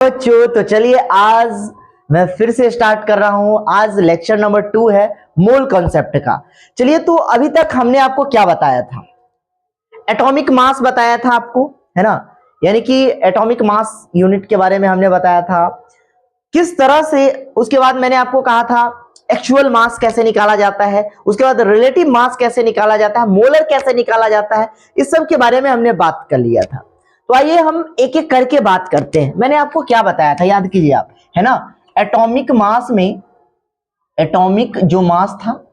बच्चों तो चलिए आज मैं फिर से स्टार्ट कर रहा हूं। आज लेक्चर नंबर 2 है मोल कॉन्सेप्ट का। चलिए तो अभी तक हमने आपको क्या बताया था? एटॉमिक मास बताया था आपको, है ना, यानी कि एटॉमिक मास यूनिट के बारे में हमने बताया था किस तरह से। उसके बाद मैंने आपको कहा था एक्चुअल मास कैसे निकाला जाता है, उसके बाद रिलेटिव मास कैसे निकाला जाता है, मोलर कैसे निकाला जाता है, इस सब के बारे में हमने बात कर लिया था। तो आइए हम एक एक करके बात करते हैं। मैंने आपको क्या बताया था याद कीजिए आप, है ना। एटॉमिक मास में एटॉमिक जो मास था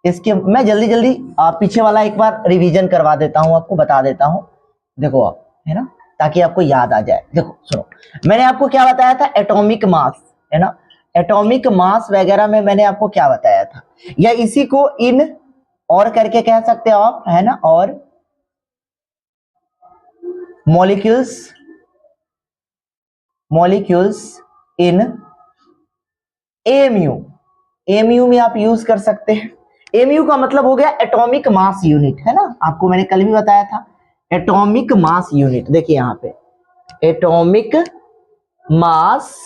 इसके मैं जल्दी जल्दी पीछे वाला एक बार रिवीजन करवा देता हूं, आपको बता देता हूं। देखो आप, है ना, ताकि आपको याद आ जाए। देखो सुनो, मैंने आपको क्या बताया था? एटॉमिक मास, है ना, एटॉमिक मास वगैरह में मैंने आपको क्या बताया था, या इसी को इन और करके कह सकते हो आप, है ना, और मॉलिक्यूल्स इन एमयू, एमयू में आप यूज कर सकते हैं। एमयू का मतलब हो गया एटॉमिक मास यूनिट, है ना, आपको मैंने कल भी बताया था एटॉमिक मास यूनिट। देखिए यहां पे एटॉमिक मास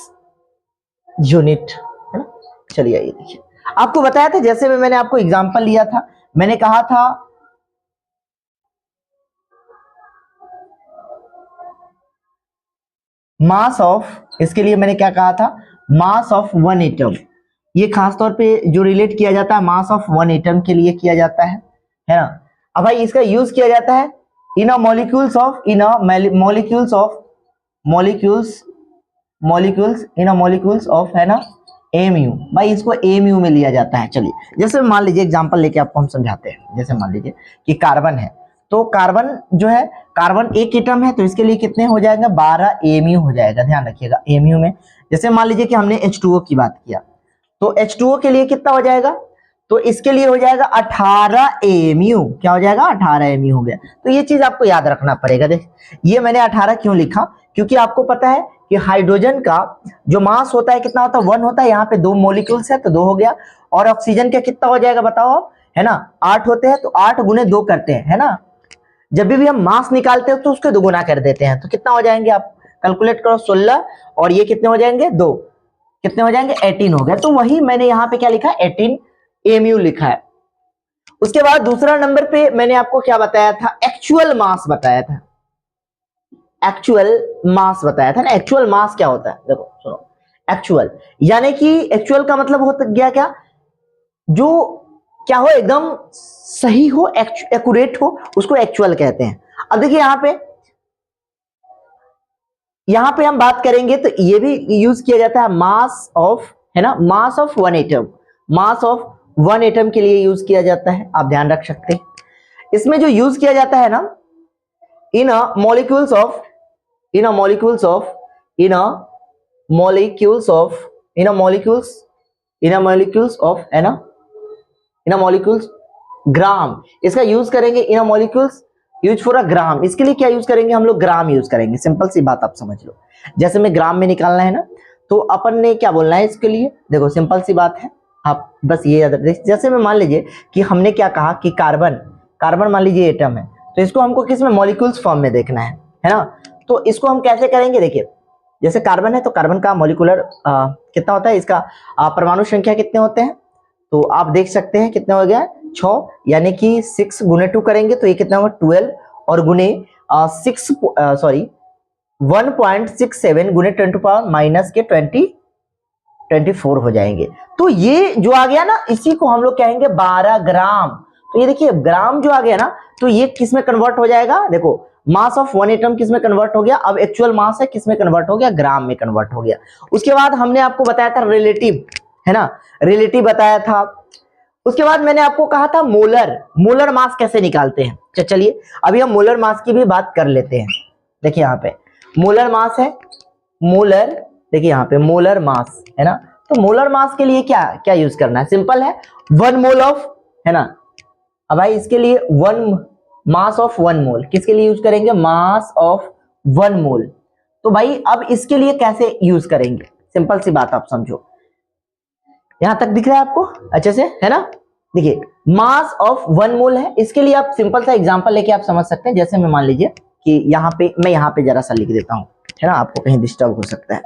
यूनिट, है ना। चलिए ये देखिए, आपको बताया था, जैसे में मैंने आपको एग्जांपल लिया था, मैंने कहा था मास ऑफ, इसके लिए मैंने क्या कहा था? Mass of one atom. ये खास तौर पे जो रिलेट किया जाता है मास ऑफ वन एटम के लिए किया जाता है ना। अब भाई इसका यूज किया जाता है इन A molecules of molecules of, है ना, एमयू। भाई इसको एमयू में लिया जाता है। चलिए जैसे मान लीजिए एग्जांपल लेके आपको हम समझाते हैं। जैसे मान लीजिए कि कार्बन है, तो कार्बन जो है, कार्बन एक एटम है, तो इसके लिए कितने हो जाएगा? 12 एमयू हो जाएगा। ध्यान रखिएगा एमयू में। जैसे मान लीजिए कि हमने H2O की बात किया, तो H2O के लिए कितना हो जाएगा? तो इसके लिए हो जाएगा 18 एमयू। क्या हो जाएगा? 18 एमयू हो गया। तो ये चीज आपको याद रखना पड़ेगा। देख, ये मैंने 18 क्यों लिखा? क्योंकि आपको पता है कि हाइड्रोजन का जो मास होता है कितना होता है? 1 होता है। यहाँ पे 2 मॉलिक्यूल्स है तो 2 हो गया। और ऑक्सीजन का कितना हो जाएगा बताओ आप, है ना, 8 होते हैं, तो 8 गुने 2 करते हैं, है ना। जब भी हम मास निकालते हैं तो उसके 2 गुना कर देते हैं, तो कितना हो जाएंगे आप कैलकुलेट करो, 16, और ये कितने हो जाएंगे? 2, कितने हो जाएंगे? 18 हो गया। तो वही मैंने यहाँ पे क्या लिखा? 18 एमयू लिखा है। उसके बाद दूसरा नंबर पे मैंने आपको क्या बताया था? एक्चुअल मास बताया था। एक्चुअल मास बताया था ना। एक्चुअल मास क्या होता है? देखो सुनो, एक्चुअल यानी कि एक्चुअल का मतलब होता गया क्या? जो क्या हो, एकदम सही हो, एक्यूरेट हो, उसको एक्चुअल कहते हैं। अब देखिए यहां पे हम बात करेंगे तो ये भी यूज किया जाता है मास ऑफ, है ना, mass of one atom. Mass of one atom के लिए यूज किया जाता है, आप ध्यान रख सकते हैं। इसमें जो यूज किया जाता है ना, N A molecules of N A molecules of N A molecules of N A molecules N A molecules of, है ना, इन अ मॉलिक्यूल्स ग्राम। इसका यूज करेंगे N A molecules use for a gram. इसके लिए क्या use करेंगे? हम लोग ग्राम यूज करेंगे। सिंपल सी बात आप समझ लो। जैसे में ग्राम में निकालना है ना, तो अपन ने क्या बोलना है इसके लिए? देखो सिंपल सी बात है, आप बस ये याद रखिए। जैसे में मान लीजिए कि हमने क्या कहा कि कार्बन, कार्बन मान लीजिए एटम है, तो इसको हमको किस में? मॉलिक्यूल्स फॉर्म में देखना है ना। तो इसको हम कैसे करेंगे? देखिए जैसे कार्बन है तो कार्बन का मॉलिक्यूलर कितना होता है, इसका परमाणु संख्या कितने होते हैं? तो आप देख सकते हैं कितने हो गया? 6, यानी कि 6 गुने 2 करेंगे तो ये कितना होगा? 12, और गुने 6 सॉरी 1.67 गुने 10 टू पावर माइनस के 24 हो जाएंगे। तो ये जो आ गया ना, इसी को हम लोग कहेंगे 12 ग्राम। तो ये देखिए ग्राम जो आ गया ना, तो ये किस में कन्वर्ट हो जाएगा? देखो मास ऑफ वन एटम किस में कन्वर्ट हो गया? अब एक्चुअल मास है किस में कन्वर्ट हो गया? ग्राम में कन्वर्ट हो गया। उसके बाद हमने आपको बताया था रिलेटिव, है ना, रिलेटिव बताया था। उसके बाद मैंने आपको कहा था मोलर, मोलर मास कैसे निकालते हैं। चलिए अभी हम मोलर मास की भी बात कर लेते हैं। देखिए यहाँ पे मोलर मास है, मोलर, देखिए यहाँ पे मोलर मास है ना। तो मोलर मास के लिए क्या क्या यूज करना है? सिंपल है, 1 मोल ऑफ, है ना। अब भाई इसके लिए 1 मास ऑफ 1 मोल, किसके लिए यूज करेंगे? मास ऑफ 1 मोल। तो भाई अब इसके लिए कैसे यूज करेंगे? सिंपल सी बात आप समझो, यहां तक दिख रहा है आपको अच्छे से, है ना। देखिए मास ऑफ 1 मोल है, इसके लिए आप सिंपल सा एग्जांपल लेके आप समझ सकते हैं। जैसे मैं मान लीजिए कि यहाँ पे मैं यहाँ पे जरा सा लिख देता हूँ, है ना, आपको कहीं डिस्टर्ब हो सकता है।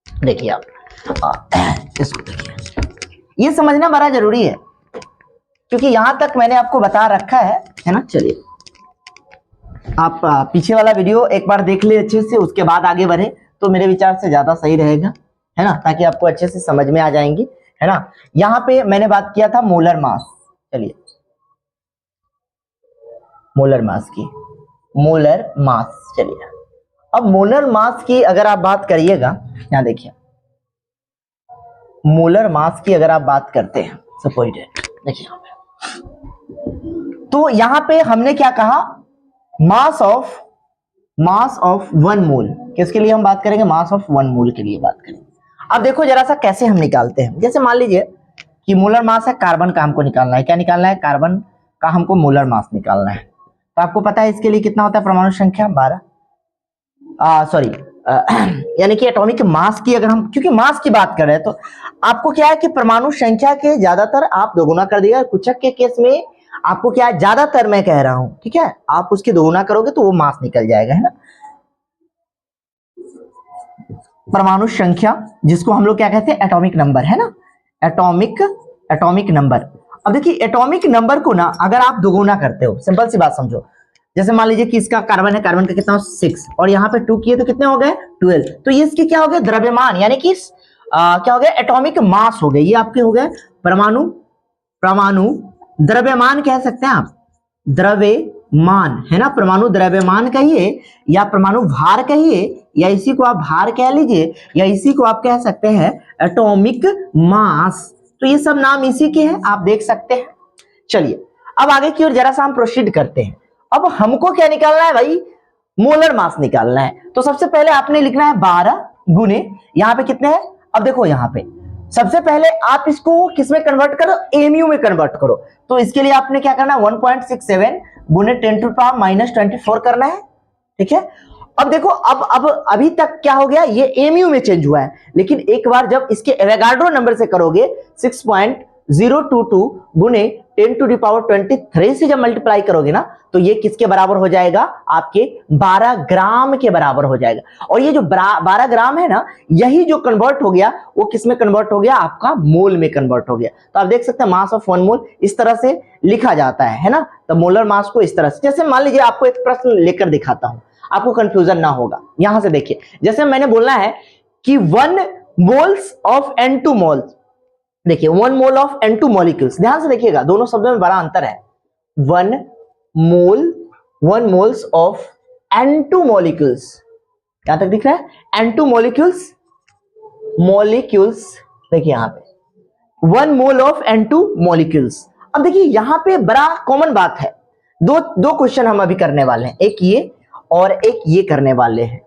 देखिए आप इसको देखिए, ये समझना बड़ा जरूरी है क्योंकि यहां तक मैंने आपको बता रखा है ना। चलिए आप पीछे वाला वीडियो एक बार देख ले अच्छे से, उसके बाद आगे बढ़े तो मेरे विचार से ज्यादा सही रहेगा, है ना, ताकि आपको अच्छे से समझ में आ जाएंगी, है ना। यहाँ पे मैंने बात किया था मोलर मास, चलिए मोलर मास की, मोलर मास। चलिए अब मोलर मास की अगर आप बात करिएगा, यहाँ देखिए मोलर मास की अगर आप बात करते हैं सपोज देखिए यहाँ पे, तो यहाँ पे हमने क्या कहा, मास ऑफ 1 मोल, किसके लिए हम बात करेंगे, मास ऑफ 1 मोल के लिए बात करेंगे। अब देखो जरा सा कैसे हम निकालते हैं, जैसे मान लीजिए कि मोलर मास है, कार्बन का हमको निकालना है, क्या निकालना है, कार्बन का हमको मोलर मास निकालना है। तो आपको पता है इसके लिए कितना होता है, परमाणु संख्या 12, सॉरी यानी कि एटॉमिक मास की अगर हम, क्योंकि मास की बात कर रहे हैं तो आपको क्या है कि परमाणु संख्या के ज्यादातर आप दोगुना कर दिएगा, कुछक के केस में आपको क्या है, ज्यादातर मैं कह रहा हूं, ठीक है, आप उसकी दोगुना करोगे तो वो मास निकल जाएगा, है ना। परमाणु संख्या जिसको हम लोग क्या कहते हैं, एटॉमिक नंबर, है ना, एटॉमिक नंबर। अब देखिए एटॉमिक नंबर को ना अगर आप दोगुना करते हो, सिंपल सी बात समझो, जैसे मान लीजिए कि इसका कार्बन है, कार्बन का कितना हो 6 और यहाँ पे 2 किए तो कितने हो गए 12, तो ये इसके क्या हो गए, द्रव्यमान, यानी कि क्या हो गया, एटॉमिक मास हो गए, ये आपके हो गए परमाणु द्रव्यमान कह सकते हैं आप, द्रव्यमान, है ना, परमाणु द्रव्यमान कहिए या परमाणु भार कहिए या इसी को आप भार कह लीजिए या इसी को आप कह सकते हैं एटॉमिक मास, तो ये सब नाम इसी के हैं, आप देख सकते हैं। चलिए अब आगे की ओर जरा सा हम प्रोसीड करते हैं। अब हमको क्या निकालना है भाई, मोलर मास निकालना है। तो सबसे पहले आपने लिखना है 12 गुने, यहाँ पे कितने हैं, अब देखो यहाँ पे सबसे पहले आप इसको किसमें कन्वर्ट करो, एमयू में कन्वर्ट करो। तो इसके लिए आपने क्या करना है, 1.67 गुने 10⁻⁻24 करना है, ठीक है। अब देखो अब अभी तक क्या हो गया, ये एमयू में चेंज हुआ है, लेकिन एक बार जब इसके एवोगाड्रो नंबर से करोगे 6.022 गुने 10⁻23 से जब मल्टीप्लाई करोगे ना, तो ये किसके बराबर हो जाएगा, आपके 12 ग्राम के बराबर हो जाएगा। और ये जो 12 ग्राम है ना, यही जो कन्वर्ट हो गया वो किस में कन्वर्ट हो गया, आपका मोल में कन्वर्ट हो गया। तो आप देख सकते हैं मास ऑफ 1 मोल इस तरह से लिखा जाता है ना। तो मोलर मास को इस तरह से, जैसे मान लीजिए आपको एक प्रश्न लेकर दिखाता हूं, आपको कंफ्यूजन ना होगा। यहां से देखिए, जैसे मैंने बोलना है कि 1 मोल्स ऑफ N2 मोल्स, देखिए 1 मोल ऑफ N2 मॉलिक्यूल्स, ध्यान से देखिएगा दोनों शब्दों में बड़ा अंतर है। 1 मोल्स ऑफ N2 मॉलिक्यूल्स, यहां तक दिख रहा है, N2 मॉलिक्यूल्स, देखिए यहां पे 1 मोल ऑफ N2 मॉलिक्यूल्स। अब देखिए यहां पे बड़ा कॉमन बात है, दो क्वेश्चन हम अभी करने वाले हैं, एक ये और एक ये करने वाले हैं।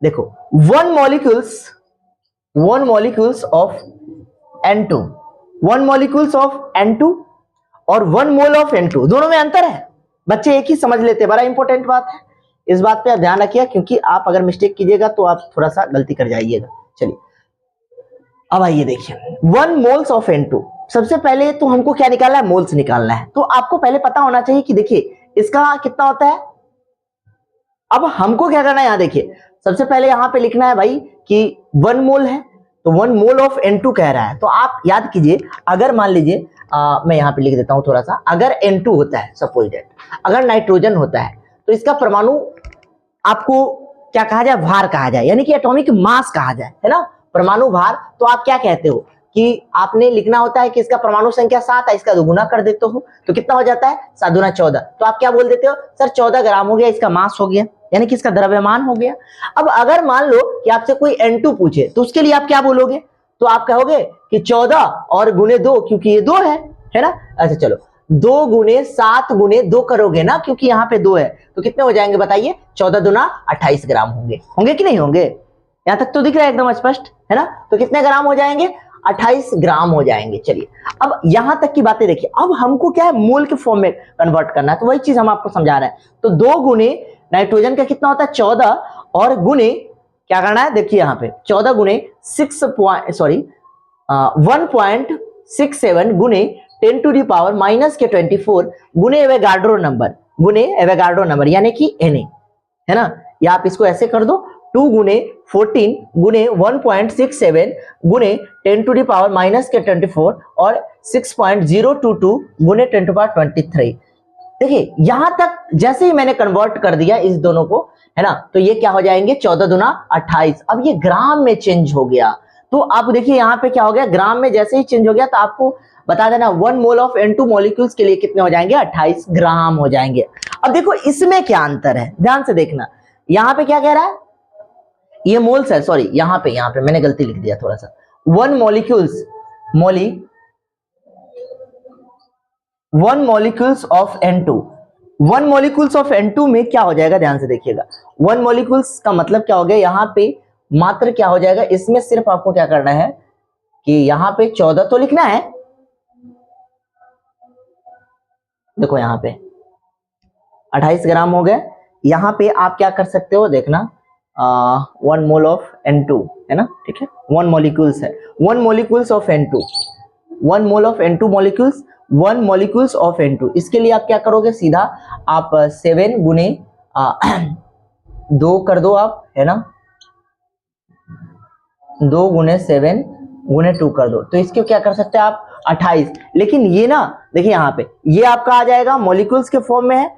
देखो 1 molecules of N2, 1 molecules of N2 और 1 मोल ऑफ N2, दोनों में अंतर है। बच्चे एक ही समझ लेते, बड़ा इंपॉर्टेंट बात है, इस बात पे आप ध्यान रखिए, क्योंकि आप अगर मिस्टेक कीजिएगा तो आप थोड़ा सा गलती कर जाइएगा। चलिए अब आइए देखिए 1 मोल्स ऑफ N2, सबसे पहले तो हमको क्या निकालना है, मोल्स निकालना है। तो आपको पहले पता होना चाहिए कि देखिए इसका कितना होता है। अब हमको क्या करना है, यहां देखिए सबसे पहले यहां पे लिखना है भाई कि 1 मोल है, तो 1 मोल ऑफ N2 कह रहा है, तो आप याद कीजिए, अगर मान लीजिए मैं यहां पे लिख देता हूं थोड़ा सा, अगर N2 होता है सपोज दैट, अगर नाइट्रोजन होता है तो इसका परमाणु आपको क्या कहा जाए, भार कहा जाए, यानी कि एटॉमिक मास कहा जाए, है ना, परमाणु भार। तो आप क्या कहते हो कि आपने लिखना होता है कि इसका परमाणु संख्या 7 है, इसका दोगुना कर देते हो तो कितना हो जाता है, 7 दूना 14, तो आप क्या बोल देते हो, सर 14 ग्राम हो गया, इसका मास हो गया, यानी कि इसका द्रव्यमान हो गया। अब अगर मान लो कि आपसे कोई N2 पूछे तो उसके लिए आप क्या बोलोगे, तो आप कहोगे कि 14 और गुने 2, क्योंकि ये 2 है ना। अच्छा चलो 2 गुने 7 गुने 2 करोगे ना, क्योंकि यहाँ पे 2 है, तो कितने हो जाएंगे बताइए, 14 दूना 28 ग्राम होंगे कि नहीं होंगे, यहां तक तो दिख रहा है एकदम स्पष्ट, है ना। तो कितने ग्राम हो जाएंगे, 28 ग्राम हो जाएंगे। चलिए अब यहां तक की बातें देखिए, अब हमको क्या है, मोल के फॉर्म में कन्वर्ट करना है, तो वही चीज हम आपको समझा रहे हैं। तो 2 गुने नाइट्रोजन का कितना होता है 14 और गुने क्या करना है, देखिए यहां पे 14 गुने 1.67 गुने 10⁻⁻24 गुने एवोगाड्रो नंबर, यानी कि Na, है ना, या आप इसको ऐसे कर दो 2 गुने 14 गुने 1.67 गुने 10 टू द पावर माइनस के 24 और 6.022 गुने 10 टू पावर 23। देखिए यहां तक जैसे ही मैंने कन्वर्ट कर दिया इस दोनों को, है ना, तो ये क्या हो जाएंगे 14 दूना 28। अब ये ग्राम में चेंज हो गया, तो आप देखिए यहाँ पे क्या हो गया, ग्राम में जैसे ही चेंज हो गया तो आपको बता देना 1 मोल ऑफ N2 मॉलिक्यूल्स के लिए कितने हो जाएंगे, 28 ग्राम हो जाएंगे। अब देखो इसमें क्या अंतर है, ध्यान से देखना, यहाँ पे क्या कह रहा है, ये मोल्स है, सॉरी यहाँ पे मैंने गलती लिख दिया थोड़ा सा, 1 molecules of N2, 1 molecules of N2 में क्या हो जाएगा, ध्यान से देखिएगा, 1 मॉलिक्यूल्स का मतलब क्या हो गया, यहाँ पे मात्र क्या हो जाएगा, इसमें सिर्फ आपको क्या करना है कि यहाँ पे 14 तो लिखना है, देखो यहाँ पे 28 ग्राम हो गए। यहाँ पे आप क्या कर सकते हो देखना, 1 मोल ऑफ N2 है ना, ठीक है, 1 मॉलिक्यूल्स है, 1 molecules of N2, 1 mole of N2 molecules, 1 molecules of N2, इसके लिए आप क्या करोगे, सीधा आप 7 गुने 2 कर दो आप, है ना, 2 गुने 7 गुने 2 कर दो, तो इसको क्या कर सकते हैं आप 28। लेकिन ये ना देखिए यहाँ पे ये आपका आ जाएगा मॉलिक्यूल्स के फॉर्म में है,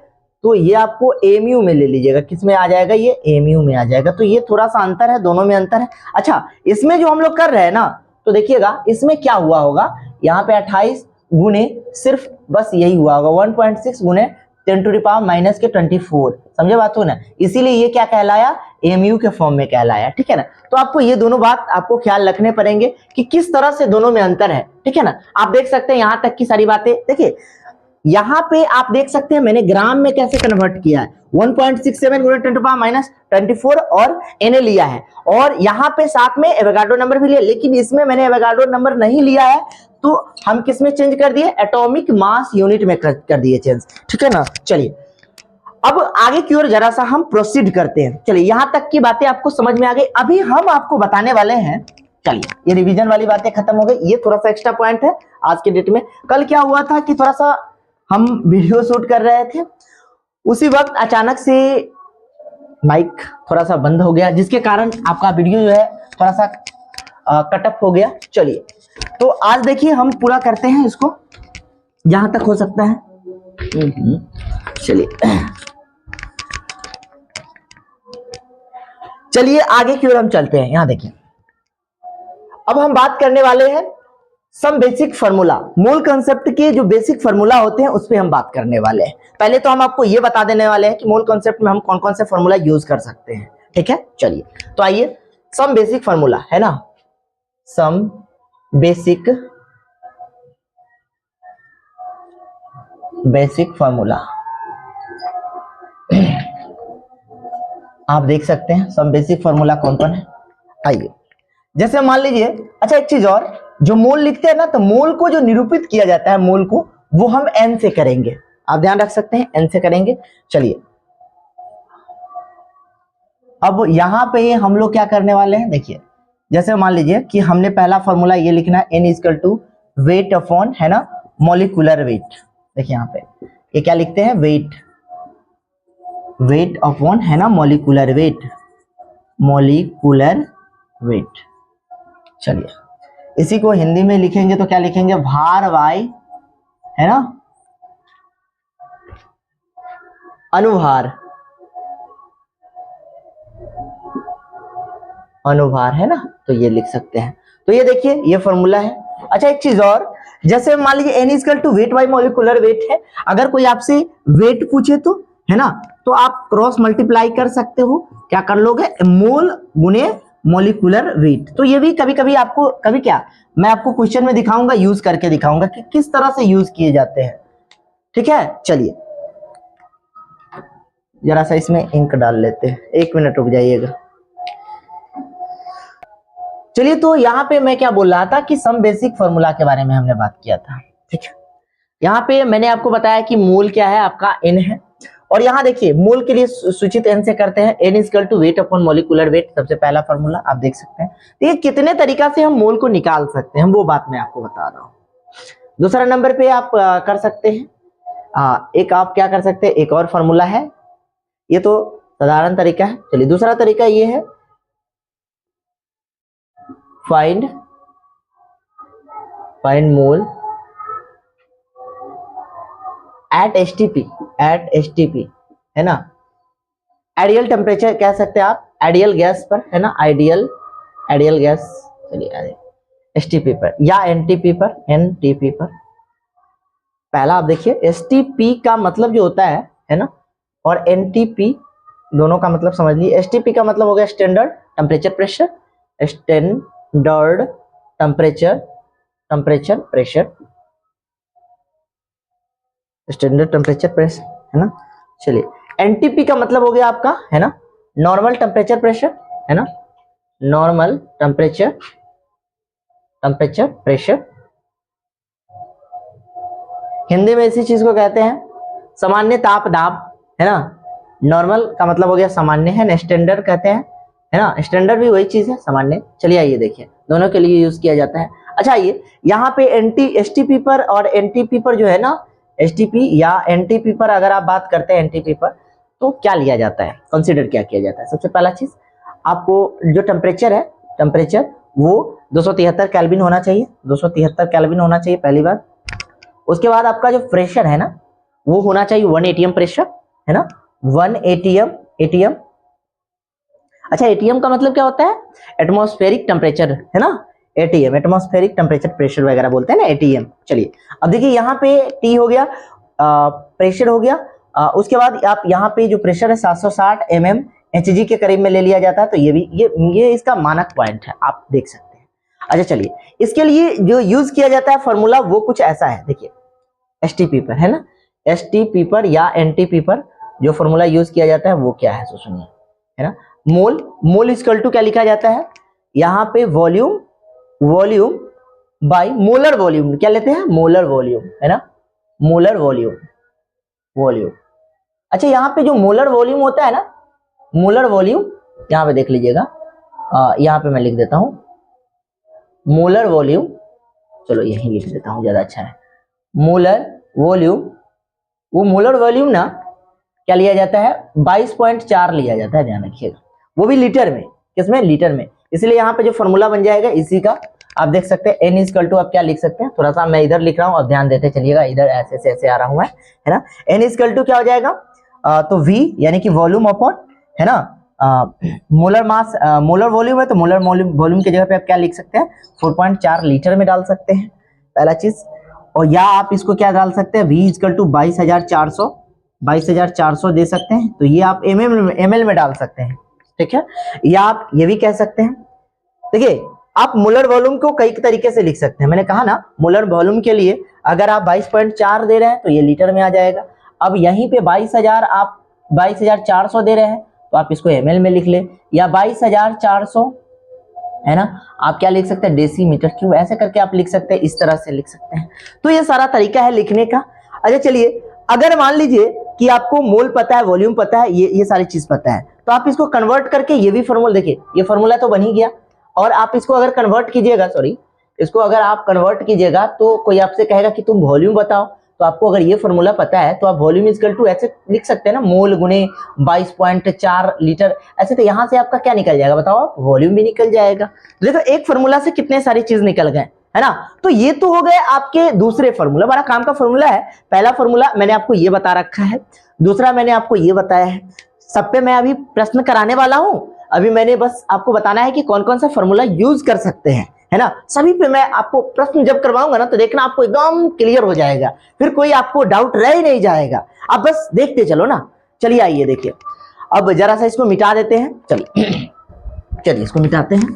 तो ये आपको एमयू में ले लीजिएगा, किस में आ जाएगा, ये एमयू में आ जाएगा, तो ये थोड़ा सा अंतर है, दोनों में अंतर है। अच्छा इसमें जो हम लोग कर रहे हैं ना, तो देखिएगा इसमें क्या हुआ होगा, यहाँ पे 28 गुने सिर्फ बस यही हुआ होगा 1.6 गुने 10 टू द पावर माइनस के 24, समझे बात हो ना, इसीलिए ये क्या कहलाया, एमयू के फॉर्म में कहलाया, ठीक है ना। तो आपको ये दोनों बात आपको ख्याल रखने पड़ेंगे कि किस तरह से दोनों में अंतर है, ठीक है ना। आप देख सकते हैं यहां तक की सारी बातें, देखिए यहां पे आप देख सकते हैं मैंने ग्राम में कैसे कन्वर्ट किया है, 1.67 गुणे 10 टू पावर माइनस 24 और Na लिया है, और यहाँ पे साथ में एवोगाड्रो नंबर भी लिया, लेकिन इसमें मैंने एवोगाड्रो नंबर नहीं लिया है, तो हम किस में चेंज कर दिए, एटॉमिक मास यूनिट में कर दिए चेंज, ठीक है ना। चलिए अब आगे की ओर जरा सा हम प्रोसीड करते हैं। चलिए यहां तक की बातें आपको समझ में आ गई, अभी हम आपको बताने वाले हैं, चलिए ये रिवीजन वाली बातें खत्म हो गई, ये थोड़ा सा एक्स्ट्रा पॉइंट है आज के डेट में। कल क्या हुआ था कि थोड़ा सा हम वीडियो शूट कर रहे थे, उसी वक्त अचानक से माइक थोड़ा सा बंद हो गया, जिसके कारण आपका वीडियो जो है थोड़ा सा कटअप हो गया। चलिए तो आज देखिए हम पूरा करते हैं इसको जहां तक हो सकता है। चलिए आगे की ओर हम चलते हैं। यहां देखिए अब हम बात करने वाले हैं सम बेसिक फार्मूला, मूल कंसेप्ट के जो बेसिक फार्मूला होते हैं उस पे हम बात करने वाले हैं। पहले तो हम आपको ये बता देने वाले हैं कि मूल कंसेप्ट में हम कौन कौन से फार्मूला यूज कर सकते हैं, ठीक है। चलिए तो आइए, सम बेसिक फार्मूला है ना, सम बेसिक फार्मूला आप देख सकते हैं सम बेसिक फार्मूला कौन कौन है। आइए जैसे मान लीजिए, अच्छा एक चीज और, जो मोल लिखते हैं ना, तो मोल को जो निरूपित किया जाता है मोल को, वो हम n से करेंगे, आप ध्यान रख सकते हैं n से करेंगे। चलिए अब यहां पे हम लोग क्या करने वाले हैं, देखिए जैसे मान लीजिए कि हमने पहला फॉर्मूला ये लिखना है, n equal to weight upon, है ना, मॉलिक्यूलर वेट। देखिए यहाँ पे ये क्या लिखते हैं, वेट अपॉन, है ना, मॉलिक्यूलर वेट। चलिए इसी को हिंदी में लिखेंगे तो क्या लिखेंगे, भार बाय, है ना, अनुभार, है ना, तो ये लिख सकते हैं। तो ये देखिए ये फॉर्मूला है। अच्छा एक चीज और, जैसे मान लीजिए n equal to weight by molecular weight है, अगर कोई आपसे वेट पूछे तो, है ना, तो आप क्रॉस मल्टीप्लाई कर सकते हो, क्या कर लोगे, मोल गुने मॉलिक्यूलर वेट। तो ये भी कभी कभी आपको, कभी क्या मैं आपको क्वेश्चन में दिखाऊंगा, यूज करके दिखाऊंगा कि किस तरह से यूज किए जाते हैं, ठीक है। चलिए जरा सा इसमें इंक डाल लेते हैं, 1 मिनट रुक जाइएगा। चलिए तो यहाँ पे मैं क्या बोल रहा था कि सम बेसिक फार्मूला के बारे में हमने बात किया था, ठीक है। यहाँ पे मैंने आपको बताया कि मोल क्या है, आपका n है, और यहाँ देखिए मोल के लिए सूचित n से करते हैं, n equal to weight upon molecular weight, सबसे पहला फार्मूला आप देख सकते हैं। तो ये कितने तरीका से हम मोल को निकाल सकते हैं, वो बात मैं आपको बता रहा हूँ। दूसरा नंबर पे आप कर सकते हैं, एक आप क्या कर सकते हैं, एक और फार्मूला है, ये तो साधारण तरीका है। चलिए दूसरा तरीका ये है, फाइंड मोल एट एसटीपी है ना, आइडियल टेम्परेचर कह सकते हैं आप, आइडियल गैस पर है ना, आइडियल गैस, चलिए एसटीपी पर या एनटीपी पर। पहला आप देखिए एसटीपी का मतलब जो होता है ना, और एनटीपी दोनों का मतलब समझ लीजिए। एसटीपी का मतलब हो गया standard temperature pressure, standard temperature pressure, standard temperature pressure है ना। चलिए एनटीपी का मतलब हो गया आपका है ना नॉर्मल टेम्परेचर प्रेशर है ना, नॉर्मल टेम्परेचर प्रेशर। हिंदी में इसी चीज को कहते हैं सामान्य ताप दाब है ना। नॉर्मल का मतलब हो गया सामान्य है, स्टैंडर्ड कहते हैं है ना, स्टैंडर्ड भी वही चीज है सामान्य। चलिए आइए देखिए दोनों के लिए यूज किया जाता है। अच्छा ये यहाँ पे एसटीपी पर और एनटीपी पर जो है ना, एसटीपी या एनटीपी पर अगर आप बात करते हैं एनटीपी पर तो क्या लिया जाता है, कंसीडर क्या किया जाता है। सबसे पहला चीज आपको जो टेम्परेचर वो 273 केल्विन होना चाहिए, 273 केल्विन होना चाहिए पहली बात। उसके बाद आपका जो प्रेशर है ना वो होना चाहिए 1 एटीएम प्रेशर है ना, 1 एटीएम। अच्छा एटीएम का मतलब क्या होता है, एटमॉस्फेरिक टेम्परेचर है ना, एटीएम एटमॉस्फेरिक टेम्परेचर प्रेशर वगैरह बोलते हैं ना एटीएम। चलिए अब देखिए यहाँ पे टी हो गया, प्रेशर हो गया। उसके बाद आप यहाँ पे जो प्रेशर है 760 mm एचजी के करीब में ले लिया जाता है, तो ये भी ये इसका मानक पॉइंट है, आप देख सकते हैं। अच्छा चलिए इसके लिए जो यूज किया जाता है फॉर्मूला वो कुछ ऐसा है, देखिए एसटीपी पर है ना, एसटीपी पर या एनटीपी पर जो फॉर्मूला यूज किया जाता है वो क्या है, तो सुनिए है ना। मोल इक्वल टू क्या लिखा जाता है यहाँ पे, वॉल्यूम बाय मोलर वॉल्यूम, क्या लेते हैं मोलर वॉल्यूम है ना, मोलर वॉल्यूम। अच्छा यहाँ पे जो मोलर वॉल्यूम होता है ना, मोलर वॉल्यूम यहाँ पे देख लीजिएगा, यहाँ पे मैं लिख देता हूं मोलर वॉल्यूम, चलो यही लिख देता हूं ज्यादा अच्छा है। मोलर वॉल्यूम, वो मोलर वॉल्यूम ना क्या लिया जाता है 22.4 लिया जाता है, ध्यान रखिएगा, वो भी लीटर में, किसमें लीटर में। इसलिए यहाँ पे जो फॉर्मूला बन जाएगा इसी का आप देख सकते हैं n इक्वल टू आप क्या लिख सकते हैं, थोड़ा सा मैं इधर लिख रहा हूँ, अब ध्यान देते चलिएगा, इधर ऐसे आ रहा हूँ है ना। n इक्वल टू क्या हो जाएगा, तो v यानी कि वॉल्यूम अपॉन है ना मोलर मास, मोलर वॉल्यूम है तो मोलर वॉल्यूम की जगह पे आप क्या लिख सकते हैं 4.4 लीटर में डाल सकते हैं पहला चीज। और या आप इसको क्या डाल सकते हैं v इक्वल टू 22,400 दे सकते हैं, तो ये आप ml में डाल सकते हैं, ठीक है। या आप ये भी कह सकते हैं, देखिए आप मोलर वॉल्यूम को कई तरीके से लिख सकते हैं, मैंने कहा ना मोलर वॉल्यूम के लिए अगर आप 22.4 दे रहे हैं तो ये लीटर में आ जाएगा। अब यहीं पे 22,000 आप 22,400 दे रहे हैं तो आप इसको ml में लिख ले, या 22,400 है ना आप क्या लिख सकते हैं डेसीमीटर क्यूब, ऐसे करके आप लिख सकते हैं, इस तरह से लिख सकते हैं। तो ये सारा तरीका है लिखने का। अच्छा चलिए अगर मान लीजिए कि आपको मोल पता है, वॉल्यूम पता है, ये सारी चीज पता है, तो आप इसको कन्वर्ट करके ये भी फॉर्मूला, देखिए ये फॉर्मूला तो बन ही गया, और आप इसको अगर कन्वर्ट कीजिएगा, इसको अगर आप कन्वर्ट कीजिएगा तो कोई आपसे कहेगा कि तुम वॉल्यूम बताओ, तो आपको अगर ये फॉर्मूला पता है तो आप वॉल्यूम इक्वल टू ऐसे लिख सकते हैं ना, मोल गुने 22.4 लीटर, ऐसे। तो यहां से आपका क्या निकल जाएगा बताओ, आप वॉल्यूम भी निकल जाएगा। देखो एक फॉर्मूला से कितने सारी चीज निकल गए है ना। तो ये तो हो गए आपके दूसरे फॉर्मूला, बड़ा काम का फॉर्मूला है। पहला फॉर्मूला मैंने आपको ये बता रखा है, दूसरा मैंने आपको ये बताया है, सब पे मैं अभी प्रश्न कराने वाला हूं, अभी मैंने बस आपको बताना है कि कौन कौन सा फॉर्मूला यूज कर सकते हैं है ना। सभी पे मैं आपको प्रश्न जब करवाऊंगा ना तो देखना आपको एकदम क्लियर हो जाएगा, फिर कोई आपको डाउट रह ही नहीं जाएगा, आप बस देखते चलो ना। चलिए आइए देखिए, अब जरा सा इसको मिटा देते हैं, चलिए इसको मिटाते हैं।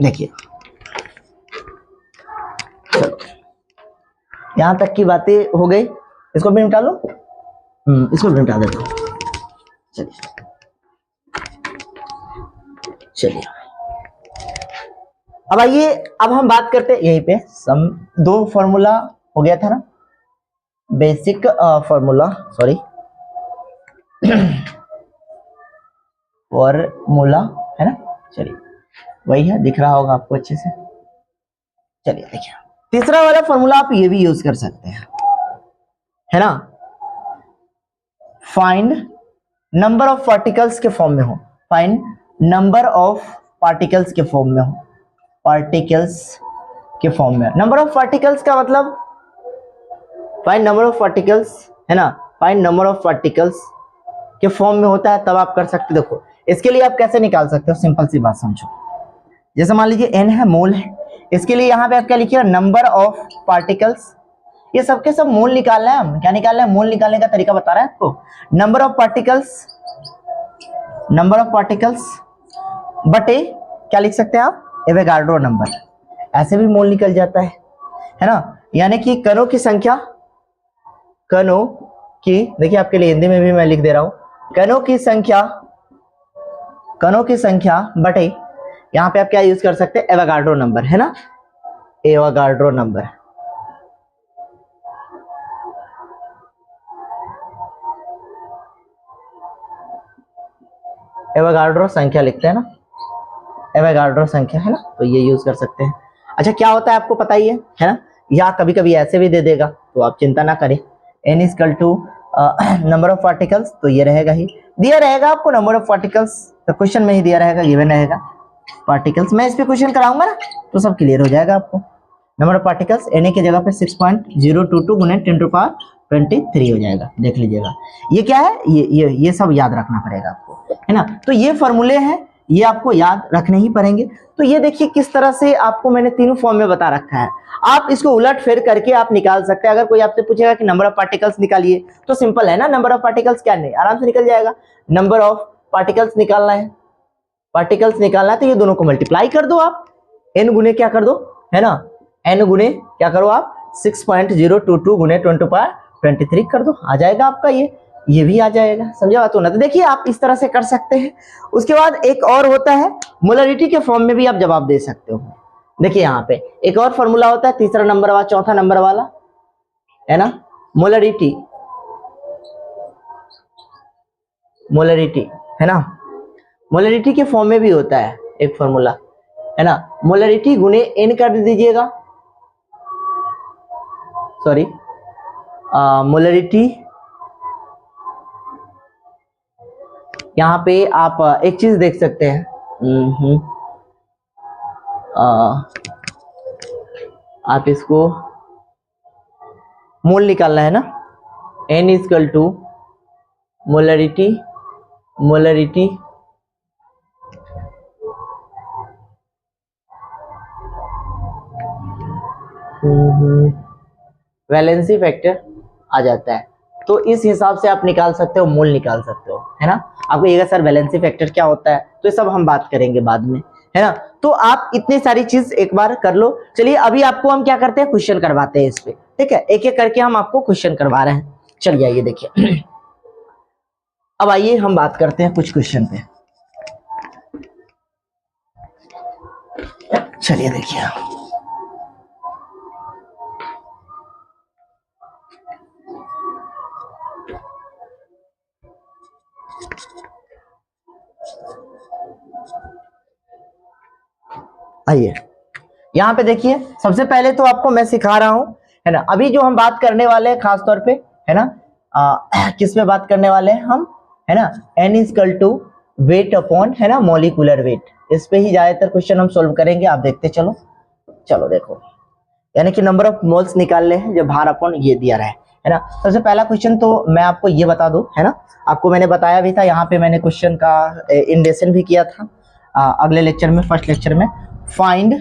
देखिए चलो यहां तक की बातें हो गई, इसको भी मिटा लो, इसको भी मिटा देता हूं। चलिए अब आइए, अब हम बात करते हैं यहीं पे सम, दो फॉर्मूला हो गया था ना, बेसिक फॉर्मूला, सॉरी फॉर्मूला है ना, चलिए वही है, दिख रहा होगा आपको अच्छे से। चलिए देखिए तीसरा वाला फॉर्मूला आप ये भी यूज कर सकते हैं, है ना, फाइंड नंबर ऑफ पार्टिकल्स के फॉर्म में हो, फाइंड नंबर ऑफ पार्टिकल्स के फॉर्म में हो, पार्टिकल्स के फॉर्म में। नंबर ऑफ पार्टिकल्स का मतलब फाइंड नंबर ऑफ पार्टिकल्स, है ना, फाइंड नंबर ऑफ पार्टिकल्स के फॉर्म में होता है, तब आप कर सकते। देखो इसके लिए आप कैसे निकाल सकते हो, सिंपल सी बात समझो। जैसे मान लीजिए n है, मोल है, इसके लिए यहाँ पे आप क्या लिखिए, नंबर ऑफ पार्टिकल्स। ये सबके सब मोल निकालना है, हम क्या निकालना है, मोल निकालने का तरीका बता रहा है आपको। Number of particles, number of particles बटे क्या लिख सकते हैं आप, एवोगाड्रो नंबर, ऐसे भी मोल निकल जाता है ना। यानी कि कणों की संख्या, कणों की, देखिए आपके लिए हिंदी में भी मैं लिख दे रहा हूं, कणों की संख्या, कणों की संख्या बटे, यहां पे आप क्या यूज कर सकते हैं, एवोगाड्रो नंबर, है ना, एवोगाड्रो नंबर। एवोगाड्रो संख्या लिखते हैं ना, एवोगाड्रो संख्या, है ना, तो ये यूज कर सकते हैं। अच्छा क्या होता है आपको पता ही है ना, या कभी कभी ऐसे भी दे देगा, तो आप चिंता ना करें। n equal to number of particles, तो ये रहेगा ही, दिया रहेगा आपको नंबर ऑफ पार्टिकल्स, तो क्वेश्चन में ही दिया रहेगा, गिवन रहेगा पार्टिकल्स। मैं इस पे क्वेश्चन कराऊंगा ना, तो सब क्लियर हो जाएगा आपको। नंबर ऑफ पार्टिकल्स Na की जगह पे 6.022 गुने 10⁻23 हो जाएगा, देख लीजिएगा। ये क्या है, ये सब याद रखना पड़ेगा आपको, है ना। तो ये फॉर्मूले हैं, ये आपको याद रखने ही पड़ेंगे। तो ये देखिए किस तरह से आपको मैंने तीनों फॉर्म में बता रखा है, आप इसको उलट फेर करके आप निकाल सकते हैं। अगर कोई आपसे पूछेगा कि नंबर ऑफ पार्टिकल्स निकालिए, तो सिंपल है ना, नंबर ऑफ पार्टिकल्स क्या नहीं, आराम से निकल जाएगा। नंबर ऑफ पार्टिकल्स निकालना है, पार्टिकल्स निकालना है, तो ये दोनों को मल्टीप्लाई कर दो आप, n गुने क्या कर दो, है ना, n गुने क्या करो आप, 6.022 गुने 10⁻23 कर दो, आ जाएगा आपका ये भी आ जाएगा। समझा बात हो ना। तो देखिए आप इस तरह से कर सकते हैं। उसके बाद एक और होता है, मोलरिटी के फॉर्म में भी आप जवाब दे सकते हो। देखिए यहाँ पे एक और फॉर्मूला होता है, तीसरा नंबर वाला, चौथा नंबर वाला, है ना, मोलरिटी, मोलरिटी, है ना, मोलरिटी के फॉर्म में भी होता है एक फॉर्मूला, है ना, मोलरिटी गुने n कर दीजिएगा, सॉरी, मोलरिटी, यहाँ पे आप एक चीज देख सकते हैं, आप इसको मोल निकालना है ना, n equal to molarity, molarity valency factor आ जाता है, तो इस हिसाब से आप निकाल सकते हो, मोल निकाल सकते हो, है ना। आपको ये सर वैलेंसी फैक्टर क्या होता है, तो ये सब हम बात करेंगे बाद में, है ना। तो आप इतनी सारी चीज एक बार कर लो। चलिए अभी आपको हम क्या करते हैं, क्वेश्चन करवाते हैं इस पे, ठीक है, एक एक करके हम आपको क्वेश्चन करवा रहे हैं। चलिए आइए देखिए, अब आइए हम बात करते हैं कुछ क्वेश्चन पे। चलिए देखिए, आइए यहाँ पे देखिए, सबसे पहले तो आपको मैं सिखा रहा हूं, है ना। अभी जो हम बात करने वाले हैं खास तौर पे, है ना, किस पे बात करने वाले हैं हम, है ना, n equal to weight upon, है ना, मॉलिक्यूलर वेट, इस पे ही ज्यादातर क्वेश्चन हम सोल्व करेंगे। आप देखते चलो, चलो देखो, यानी कि नंबर ऑफ मोल्स निकालने हैं, जो भार अपॉन ये दिया रहा है ना। सबसे पहला क्वेश्चन तो मैं आपको ये बता दूं, है ना, आपको मैंने बताया भी था, यहाँ पे मैंने क्वेश्चन का इंडेशन भी किया था अगले लेक्चर में, फर्स्ट लेक्चर में। Find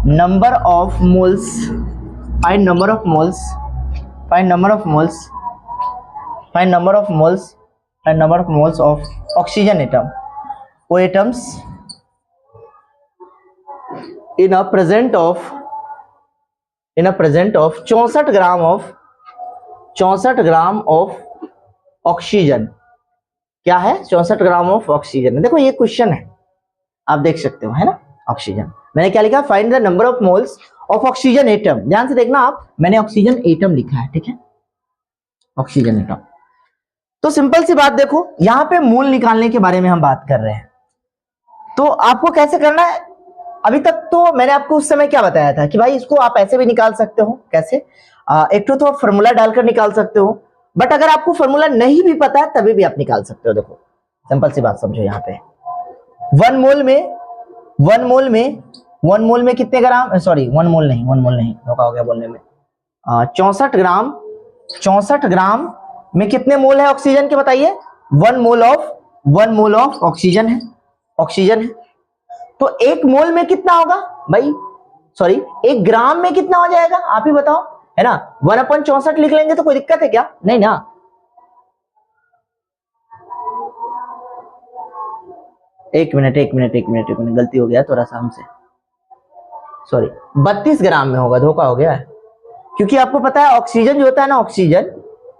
number of moles, find number of moles, find number of moles, find number of moles, find number of moles of oxygen atom, O atoms in a present of 64 gram of, 64 gram of oxygen, क्या है, 64 gram of oxygen. देखो ये question है, आप देख सकते हो, है ना, ऑक्सीजन। मैंने क्या लिखा, find the number of moles of oxygen atom, ध्यान से देखना आप, मैंने ऑक्सीजन एटम लिखा है, ठीक है, ऑक्सीजन एटम। तो सिंपल सी बात देखो, यहां पे मोल निकालने के बारे में हम बात कर रहे हैं, तो आपको कैसे करना है। अभी तक तो मैंने आपको उस समय क्या बताया था कि भाई इसको आप ऐसे भी निकाल सकते हो, कैसे, एक तो फॉर्मूला डालकर निकाल सकते हो, बट अगर आपको फॉर्मूला नहीं भी पता है तभी भी आप निकाल सकते हो। देखो सिंपल सी बात समझो, यहाँ पे 1 मोल में कितने ग्राम, सॉरी 1 मोल नहीं धोखा हो गया बोलने में, 64 ग्राम में कितने मोल है ऑक्सीजन के बताइए। 1 मोल ऑफ ऑक्सीजन है, तो 1 मोल में कितना होगा भाई, सॉरी 1 ग्राम में कितना हो जाएगा आप ही बताओ, है ना। 1/64 लिख लेंगे तो कोई दिक्कत है क्या, नहीं ना। एक मिनट गलती हो गया थोड़ा सा हमसे, सॉरी 32 ग्राम में होगा, धोखा हो गया है। क्योंकि आपको पता है ऑक्सीजन जो होता है ना,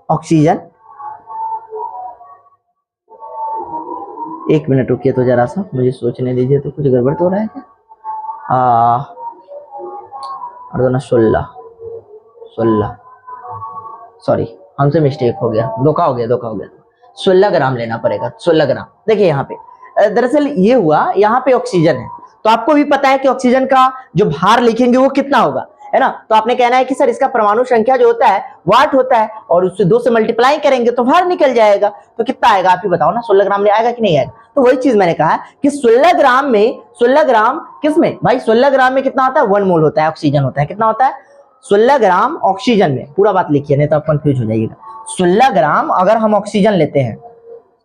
ऑक्सीजन एक मिनट रुकिए तो जरा सा मुझे सोचने दीजिए, तो कुछ गड़बड़ तो हो रहा है क्या। 16 सॉरी हमसे मिस्टेक हो गया, धोखा हो गया 16 ग्राम लेना पड़ेगा, 16 ग्राम। देखिए यहाँ पे दरअसल ये हुआ, यहाँ पे ऑक्सीजन है तो आपको भी पता है कि ऑक्सीजन का जो भार लिखेंगे वो कितना होगा, है ना। तो आपने कहना है कि सर इसका परमाणु संख्या जो होता है वाट होता है, और उससे 2 से मल्टीप्लाई करेंगे तो भार निकल जाएगा। तो कितना आएगा आप ही बताओ ना, 16 ग्राम ले आएगा कि नहीं आएगा। तो वही चीज मैंने कहा कि 16 ग्राम किसमें भाई, 16 ग्राम में कितना होता है, 1 मोल होता है ऑक्सीजन होता है, कितना होता है 16 ग्राम ऑक्सीजन में, पूरा बात लिखिए नहीं तो आप कंफ्यूज हो जाइएगा। 16 ग्राम अगर हम ऑक्सीजन लेते हैं,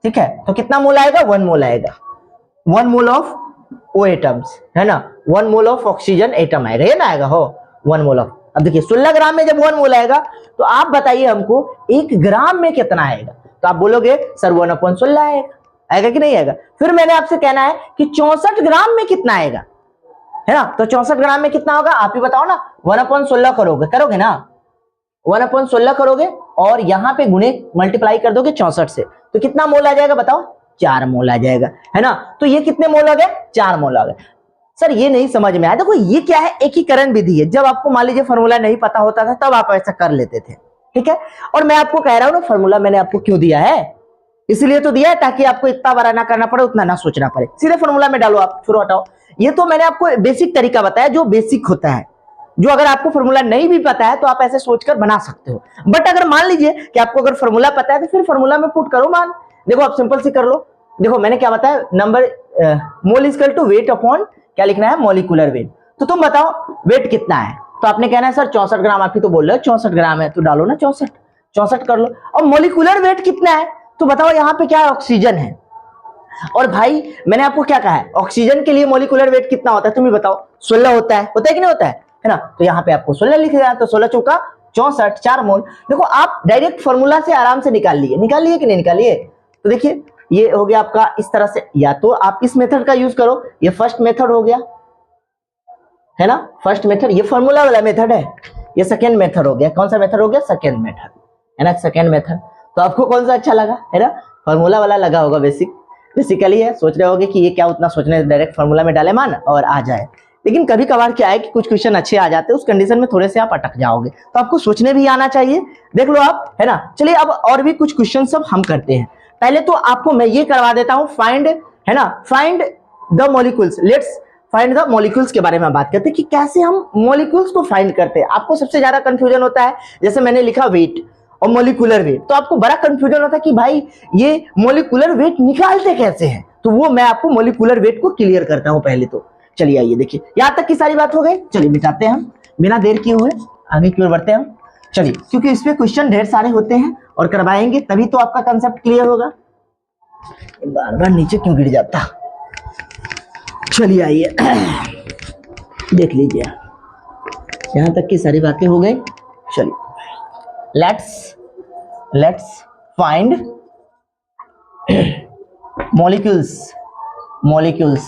ठीक है, तो कितना मोल आएगा, 1 मोल आएगा, 1 मोल ऑफ ओ एटम्स, है ना, 1 मोल ऑफ ऑक्सीजन एटम आएगा, ये ना आएगा हो 1 मोल ऑफ। अब देखिए 16 ग्राम में जब 1 मोल आएगा तो आप बताइए हमको 1 ग्राम में कितना आएगा। तो आप बोलोगे सर 1/16 आएगा कि नहीं आएगा। फिर मैंने आपसे कहना है कि 64 ग्राम में कितना आएगा, है ना। तो 64 ग्राम में कितना होगा आप ही बताओ ना, 1/16 करोगे ना, 1/16 करोगे और यहाँ पे गुणे मल्टीप्लाई कर दोगे 64 से, तो कितना मोल आ जाएगा बताओ, 4 मोल आ जाएगा, है ना। तो ये कितने मोल आ गए, 4 मोल आ गए। सर ये नहीं समझ में आया, देखो ये क्या है, एकीकरण विधि है। जब आपको मान लीजिए फॉर्मूला नहीं पता होता था तब आप ऐसा कर लेते थे, ठीक है। और मैं आपको कह रहा हूं ना, फॉर्मूला मैंने आपको क्यों दिया है, इसलिए तो दिया है ताकि आपको इतना बड़ा ना करना पड़े, उतना ना सोचना पड़े, सीधे फॉर्मूला में डालो आप, फिर हटाओ। ये तो मैंने आपको बेसिक तरीका बताया, जो बेसिक होता है, जो अगर आपको फॉर्मूला नहीं भी पता है तो आप ऐसे सोचकर बना सकते हो। बट अगर मान लीजिए कि आपको अगर फॉर्मूला पता है तो फिर फॉर्मूला में पुट करो मान। देखो आप सिंपल सी कर लो, देखो मैंने क्या बताया, number mole equal to weight upon क्या लिखना है, मॉलिक्यूलर वेट। तो तुम बताओ वेट कितना है, तो आपने कहना है सर 64 ग्राम, आप ही तो बोल रहे हो 64 ग्राम है, तो डालो ना 64 कर लो। और मॉलिक्यूलर वेट कितना है, तो बताओ यहाँ पे क्या है, ऑक्सीजन है। और भाई मैंने आपको क्या कहा है, ऑक्सीजन के लिए मॉलिक्यूलर वेट कितना होता है, तुम ही बताओ, 16 होता है कि नहीं होता है ना। तो यहाँ पे आपको 16 लिख दिया, तो 16 चौका 64, 4 मोल। देखो आप डायरेक्ट फॉर्मूला से आराम से निकाल लिए कि नहीं निकालिए। तो देखिए ये हो गया आपका इस तरह से, या तो आप इस मेथड का यूज करो, ये फर्स्ट मेथड हो गया, है ना, फर्स्ट मेथड, ये फॉर्मूला वाला मेथड है, ये सेकेंड मेथड हो गया। कौन सा मेथड हो गया, सेकेंड मेथड, है ना, सेकेंड मेथड। तो आपको कौन सा अच्छा लगा, है ना, फॉर्मूला वाला लगा होगा, बेसिकली है। सोच रहे होगे कि ये क्या उतना सोचने, डायरेक्ट फॉर्मूला में डाले मान और आ जाए। लेकिन कभी कभार क्या है कि कुछ क्वेश्चन अच्छे आ जाते हैं, उस कंडीशन में थोड़े से आप अटक जाओगे, तो आपको सोचने भी आना चाहिए। देख लो आप, है ना। चलिए अब और भी कुछ क्वेश्चन सब हम करते हैं। पहले तो आपको मैं ये करवा देता हूं, फाइंड, है ना, find the molecules. Let's find the molecules के बारे में बात करते हैं कि कैसे हम मॉलिक्यूल्स को फाइंड करते हैं। आपको सबसे ज्यादा कंफ्यूजन होता है, जैसे मैंने लिखा वेट और मॉलिक्यूलर वेट, तो आपको बड़ा कंफ्यूजन होता है कि भाई ये मॉलिक्यूलर वेट निकालते कैसे हैं। तो वो मैं आपको मॉलिक्यूलर वेट को क्लियर करता हूं पहले तो। चलिए आइए देखिए, यहां तक की सारी बात हो गई। चलिए बिताते हैं हम, बिना देर किए हुए आगे की ओर बढ़ते हैं हम। चलिए, क्योंकि इस पे क्वेश्चन ढेर सारे होते हैं और करवाएंगे तभी तो आपका कंसेप्ट क्लियर होगा। बार बार नीचे क्यों गिर जाता। चलिए आइए देख लीजिए, यहां तक की सारी बातें हो गई। चलिए लेट्स फाइंड मॉलिक्यूल्स,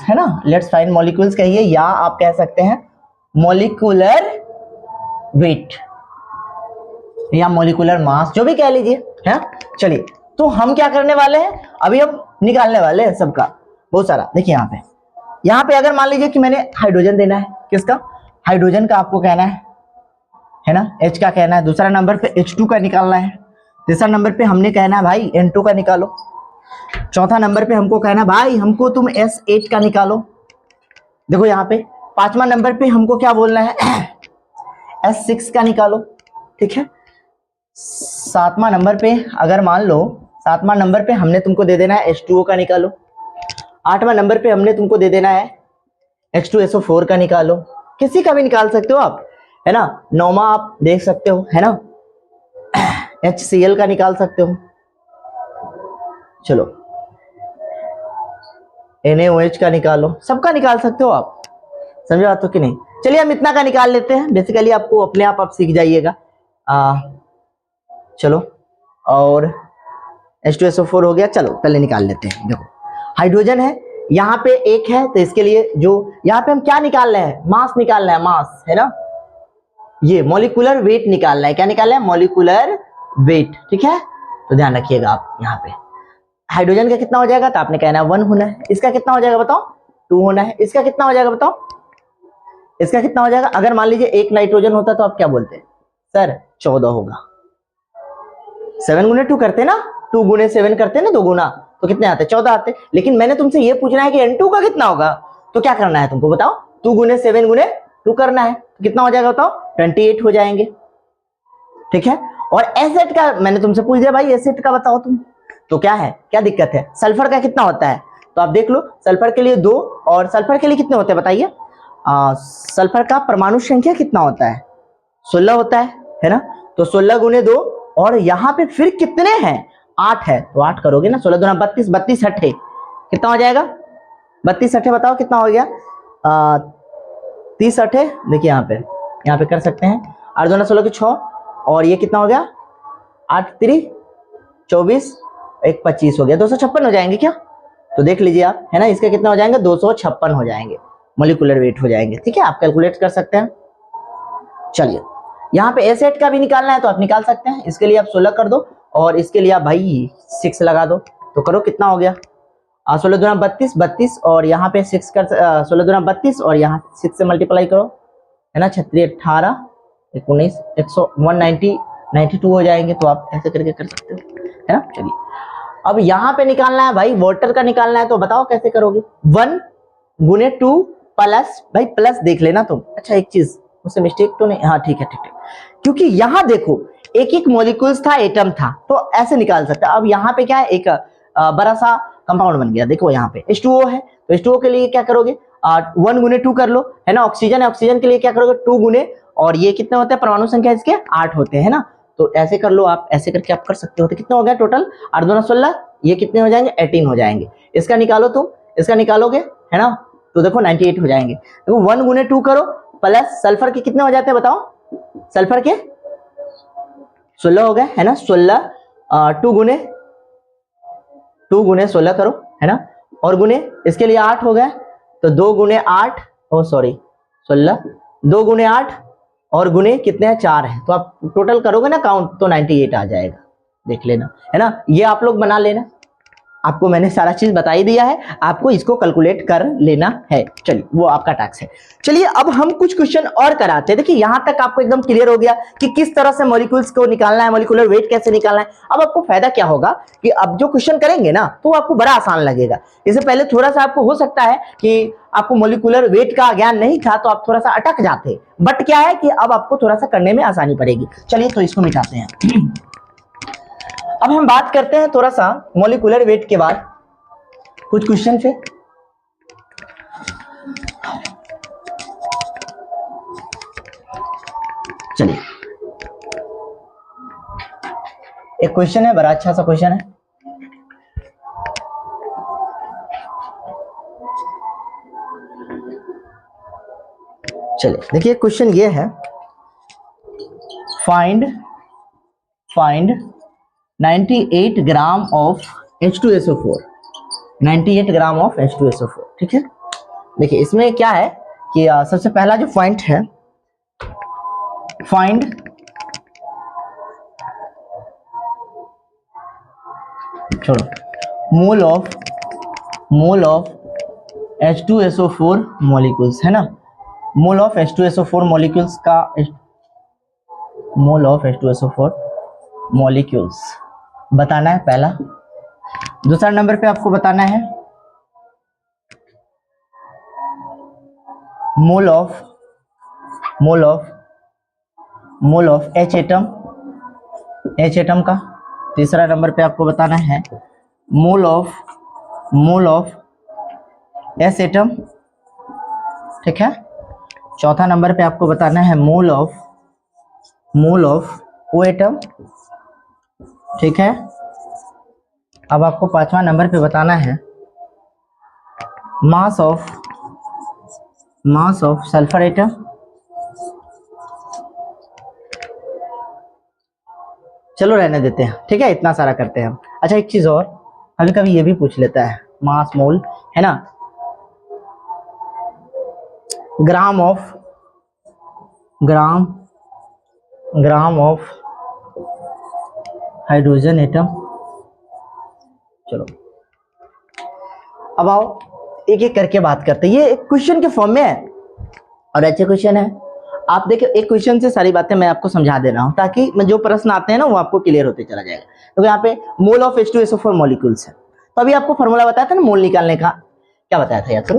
है ना। लेट्स फाइंड मॉलिक्यूल्स कहिए, या आप कह सकते हैं मॉलिक्यूलर वेट या मॉलिक्यूलर मास, जो भी कह लीजिए, है। चलिए तो हम क्या करने वाले हैं, अभी हम निकालने वाले हैं सबका बहुत सारा। देखिए यहाँ पे अगर मान लीजिए कि मैंने हाइड्रोजन देना है, किसका, हाइड्रोजन का आपको कहना है ना, H का कहना है। दूसरा नंबर पे H2 का निकालना है। तीसरा नंबर पे हमने कहना है भाई N2 का निकालो। चौथा नंबर पे हमको कहना भाई हमको तुम S8 का निकालो। देखो यहाँ पे पांचवा नंबर पे हमको क्या बोलना है S6 का निकालो। ठीक है। 7वां नंबर पे अगर मान लो 7वां नंबर पे हमने तुमको दे देना है H2O का निकालो। 8वां नंबर पे हमने तुमको दे देना है H2SO4 का निकालो। किसी का भी निकाल सकते हो आप, है ना। 9वां आप देख सकते हो, है ना, HCl का निकाल सकते हो। चलो NaOH का निकालो, सबका निकाल सकते हो आप, समझे बात हो कि नहीं। चलिए हम इतना का निकाल लेते हैं, बेसिकली आपको अपने आप सीख जाइएगा। चलो, और H2SO4 हो गया। चलो पहले निकाल लेते हैं। देखो हाइड्रोजन है यहाँ पे एक है, तो इसके लिए जो यहाँ पे हम क्या निकाल रहे हैं, मास निकाल रहे हैं, मास, है ना, ये मॉलिक्यूलर वेट निकालना है। क्या निकालना है, मॉलिक्यूलर वेट, ठीक है। तो ध्यान रखिएगा आप, यहाँ पे हाइड्रोजन का कितना हो जाएगा, तो आपने कहना है 1 होना है। इसका कितना हो जाएगा बताओ, 2 होना है। इसका कितना हो जाएगा बताओ, इसका कितना हो जाएगा। अगर मान लीजिए एक नाइट्रोजन होता तो आप क्या बोलते, सर 14 होगा। 7 गुने 2 करते ना, 2 गुने 7 करते ना, 2 गुना, तो कितने आते, 14 आते। लेकिन मैंने तुमसे ये पूछना है कि N2 का कितना होगा, तो क्या करना है तुमको बताओ, 2 गुने 7 गुने 2 करना है, तो कितना हो जाएगा बताओ, 28 हो जाएंगे, ठीक है। और एसिड का मैंने तुमसे पूछ दिया भाई, एसिड का बताओ तुम, तो क्या है, क्या दिक्कत है। सल्फर का कितना होता है, तो आप देख लो, सल्फर के लिए 2, और सल्फर के लिए कितने होते हैं बताइए। सल्फर का परमाणु संख्या कितना होता है, 16 होता है ना। तो 16 गुने 2, और यहाँ पे फिर कितने हैं, 8 है, तो 8 करोगे ना, 16 दूना 32, 32 अट्ठे कितना हो जाएगा, 32 अट्ठे बताओ कितना हो गया, 30 अट्ठे, देखिए यहाँ पे कर सकते हैं, 8 दूना 16 के 6, और ये कितना हो गया, 8 3 24, 1 25 हो गया, 256 हो जाएंगे क्या, तो देख लीजिए आप, है ना। इसके कितना हो जाएंगे, 256 हो जाएंगे, मॉलिक्यूलर वेट हो जाएंगे, ठीक है। आप कैलकुलेट कर सकते हैं। चलिए यहाँ पे एसिड का भी निकालना है तो आप निकाल सकते हैं। इसके लिए आप 16 कर दो, और इसके लिए आप भाई 6 लगा दो, तो करो कितना हो गया, 16 दूना 32, 32, और यहाँ पे 6 कर 16 दूना 32, और यहाँ 6 से मल्टीप्लाई करो, है ना, 36 18 19 190 92 हो जाएंगे। तो आप ऐसे करके कर सकते हो, है ना। चलिए अब यहाँ पे निकालना है भाई, वाटर का निकालना है, तो बताओ कैसे करोगे। 1 गुने 2 प्लस, भाई प्लस देख लेना तुम, अच्छा एक चीज उससे मिस्टेक तो नहीं, हाँ ठीक है ठीक है, क्योंकि यहाँ देखो एक एक मॉलिक्यूल्स था, एटम था, तो ऐसे निकाल सकते। अब यहाँ पे क्या है, एक बड़ा सा कंपाउंड बन गया। देखो यहाँ पे H2O है, तो H2O के लिए क्या करोगे, 1 गुने 2 कर लो, है ना। ऑक्सीजन है, ऑक्सीजन के लिए क्या करोगे, 2 गुने, और ये कितने होते हैं, परमाणु संख्या इसके 8 होते हैं ना, तो ऐसे कर लो आप, ऐसे करके आप कर सकते हो। तो कितना हो गया टोटल, 8 दूना 16, ये कितने हो जाएंगे, 18 हो जाएंगे। इसका निकालो तुम, इसका निकालोगे, है ना, तो देखो 98 हो जाएंगे। देखो 1 गुने 2 करो, प्लस सल्फर के कितने हो जाते हैं बताओ, सल्फर के 16 हो गए, है ना, 16 2 गुने 16 करो, है ना, और गुने इसके लिए 8 हो गए, तो 2 गुने 8, ओ सॉरी 16, 2 गुने 8, और गुने कितने हैं, 4 है, तो आप टोटल करोगे ना काउंट, तो 98 आ जाएगा, देख लेना, है ना। ये आप लोग बना लेना, आपको मैंने सारा चीज बता ही दिया है, आपको इसको कैलकुलेट कर लेना है। चलिए वो आपका टास्क है। चलिए अब हम कुछ क्वेश्चन और कराते हैं। देखिए यहां तक आपको एकदम क्लियर हो गया कि किस तरह से मॉलिक्यूल्स को निकालना है, मॉलिक्यूलर वेट कैसे निकालना है। अब आपको फायदा क्या होगा कि अब जो क्वेश्चन करेंगे ना, तो आपको बड़ा आसान लगेगा। इससे पहले थोड़ा सा आपको हो सकता है कि आपको मॉलिक्यूलर वेट का ज्ञान नहीं था, तो आप थोड़ा सा अटक जाते, बट क्या है कि अब आपको थोड़ा सा करने में आसानी पड़ेगी। चलिए तो इसको मिटाते हैं। अब हम बात करते हैं थोड़ा सा मॉलिक्यूलर वेट के बाद कुछ क्वेश्चन से। चलिए एक क्वेश्चन है, बड़ा अच्छा सा क्वेश्चन है। चलिए देखिए क्वेश्चन ये है, find 98 gram of H2SO4, 98 gram of H2SO4, ठीक है। देखिए इसमें क्या है कि सबसे पहला जो पॉइंट है, फाइंड छोड़ो मोल ऑफ H2SO4 मॉलिक्यूल्स, है ना। मोल ऑफ H2SO4 मॉलिक्यूल्स का, मोल ऑफ H2SO4 मॉलिक्यूल्स बताना है पहला। दूसरा नंबर पे आपको बताना है mole of mole of H atom, H atom का। तीसरा नंबर पे आपको बताना है मोल ऑफ S एटम, ठीक है। चौथा नंबर पे आपको बताना है मोल ऑफ O एटम, ठीक है। अब आपको पांचवा नंबर पे बताना है मास ऑफ सल्फर एटम, चलो रहने देते हैं, ठीक है, इतना सारा करते हैं हम। अच्छा एक चीज और, कभी कभी ये भी पूछ लेता है मास मोल, है ना, ग्राम ऑफ हाइड्रोजन एटम। चलो अब आओ एक एक करके बात करते हैं। ये एक क्वेश्चन के फॉर्म में है और अच्छे क्वेश्चन है। आप देखिए एक क्वेश्चन से सारी बातें मैं आपको समझा दे रहा हूं ताकि जो प्रश्न आते हैं ना वो आपको क्लियर होते चला जाएगा। तो यहाँ पे मोल ऑफ H2SO4 मॉलिक्यूल्स है। तो अभी आपको फॉर्मूला बताया था ना मोल निकालने का, क्या बताया था याद करो,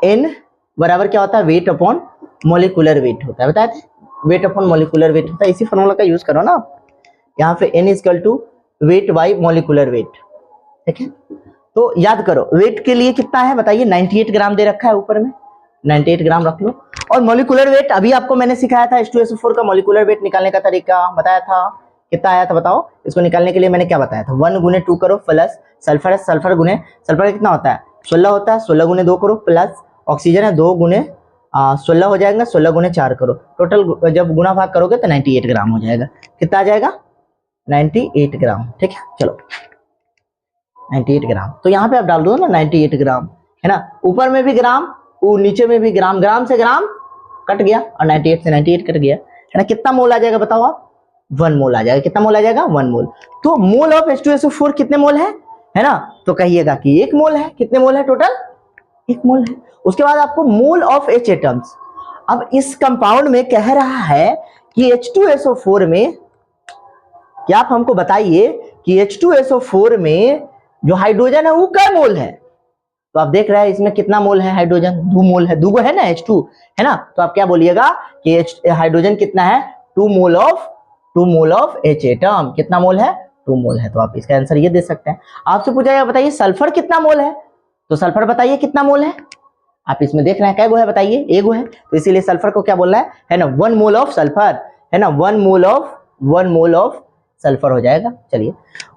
N बराबर क्या होता है, वेट अपॉन मोलिकुलर वेट होता है, बताया था वेट अपॉन मोलिकुलर वेट होता है। इसी फॉर्मूला का यूज करो ना। यहाँ पे N equal to weight by molecular weight, ठीक है। तो याद करो वेट के लिए कितना है बताइए, 98 ग्राम दे रखा है ऊपर में, 98 ग्राम रख लो। और मोलिकुलर वेट अभी आपको मैंने सिखाया था H2SO4 का मोलिकुलर वेट निकालने का तरीका बताया था, कितना आया था बताओ। इसको निकालने के लिए मैंने क्या बताया था, 1 गुने 2 करो प्लस सल्फर, सल्फर गुने सल्फर कितना होता है 16 होता है, 16 गुने 2 करो प्लस ऑक्सीजन है 2 गुने 16 हो जाएगा, 16 गुने 4 करो, टोटल जब गुना भाग करोगे तो 98 ग्राम हो जाएगा। कितना आ जाएगा 98 ग्राम, ठीक है। चलो 98 ग्राम, तो यहाँ पे आप डाल दो ना 98 ग्राम, है ना, ऊपर में भी ग्राम नीचे में भी ग्राम, ग्राम से ग्राम कट गया और 98 से 98 कट गया, है ना। कितना मोल आ जाएगा बताओ आप, 1 मोल आ जाएगा। कितना मोल आ जाएगा 1 मोल। तो मोल ऑफ H2SO4 कितने मोल है ना, तो कहिएगा कि 1 मोल है। कितने मोल है टोटल, 1 मोल है। उसके बाद आपको मोल ऑफ H एटम्स। अब इस कंपाउंड में कह रहा है कि H2SO4 में, क्या आप हमको बताइए कि H2SO4 में जो हाइड्रोजन है वो क्या मोल है। तो आप देख रहे हैं इसमें कितना मोल है हाइड्रोजन, 2 मोल है, 2 है ना H2, है ना। तो आप क्या बोलिएगा कि हाइड्रोजन कितना है 2 मोल ऑफ H एटम। कितना मोल है 2 मोल है। तो आप इसका आंसर ये दे सकते हैं। आपसे पूछा जाएगा बताइए सल्फर कितना मोल है, तो सल्फर बताइए कितना मोल है। आप इसमें देख रहे हैं क्या गो है बताइए, एगो है, तो इसीलिए सल्फर को क्या बोल रहा है ना 1 मोल ऑफ सल्फर, है ना, 1 मोल ऑफ सल्फर हो जाएगा। चलिए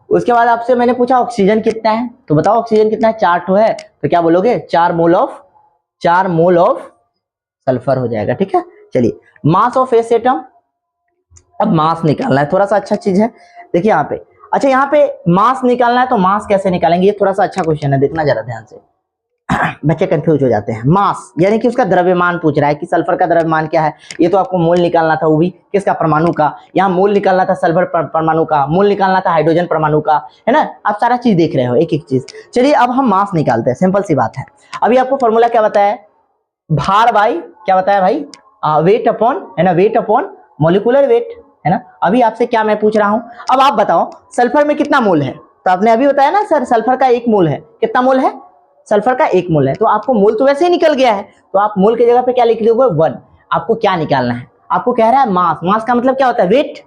उसके बाद आपसे मैंने पूछा ऑक्सीजन कितना है, तो बताओ ऑक्सीजन कितना है, 4 ठो है, तो क्या बोलोगे 4 मोल ऑफ सल्फर हो जाएगा, ठीक है। चलिए मास ऑफ एस एटम, अब मास निकालना है, थोड़ा सा अच्छा चीज है देखिए यहाँ पे। अच्छा यहाँ पे मास निकालना है तो मास कैसे निकालेंगे, ये थोड़ा सा अच्छा क्वेश्चन है, देखना जरा ध्यान से। बच्चे कंफ्यूज हो जाते हैं। मास यानी कि उसका द्रव्यमान पूछ रहा है कि सल्फर का द्रव्यमान क्या है। ये तो आपको मोल निकालना था, वो भी किसका, परमाणु का। यहाँ मोल निकालना था सल्फर परमाणु का, मोल निकालना था हाइड्रोजन परमाणु का, है ना। आप सारा चीज देख रहे हो एक एक चीज। चलिए अब हम मास निकालते हैं, सिंपल सी बात है। अभी आपको फॉर्मूला क्या बताया, भार बाई क्या बताया भाई, वेट अपॉन, है ना, वेट अपॉन मोलिकुलर वेट, है ना। अभी आपसे क्या मैं पूछ रहा हूं, अब आप बताओ सल्फर में कितना मोल है। तो आपने अभी बताया ना सर सल्फर का 1 मोल है। कितना मोल है, सल्फर का 1 मोल है। तो आपको मोल तो वैसे ही निकल गया है, तो आप मोल की जगह पे क्या लिख दोगे 1। आपको क्या निकालना है, आपको कह रहा है मास। मास का मतलब क्या होता है, वेट।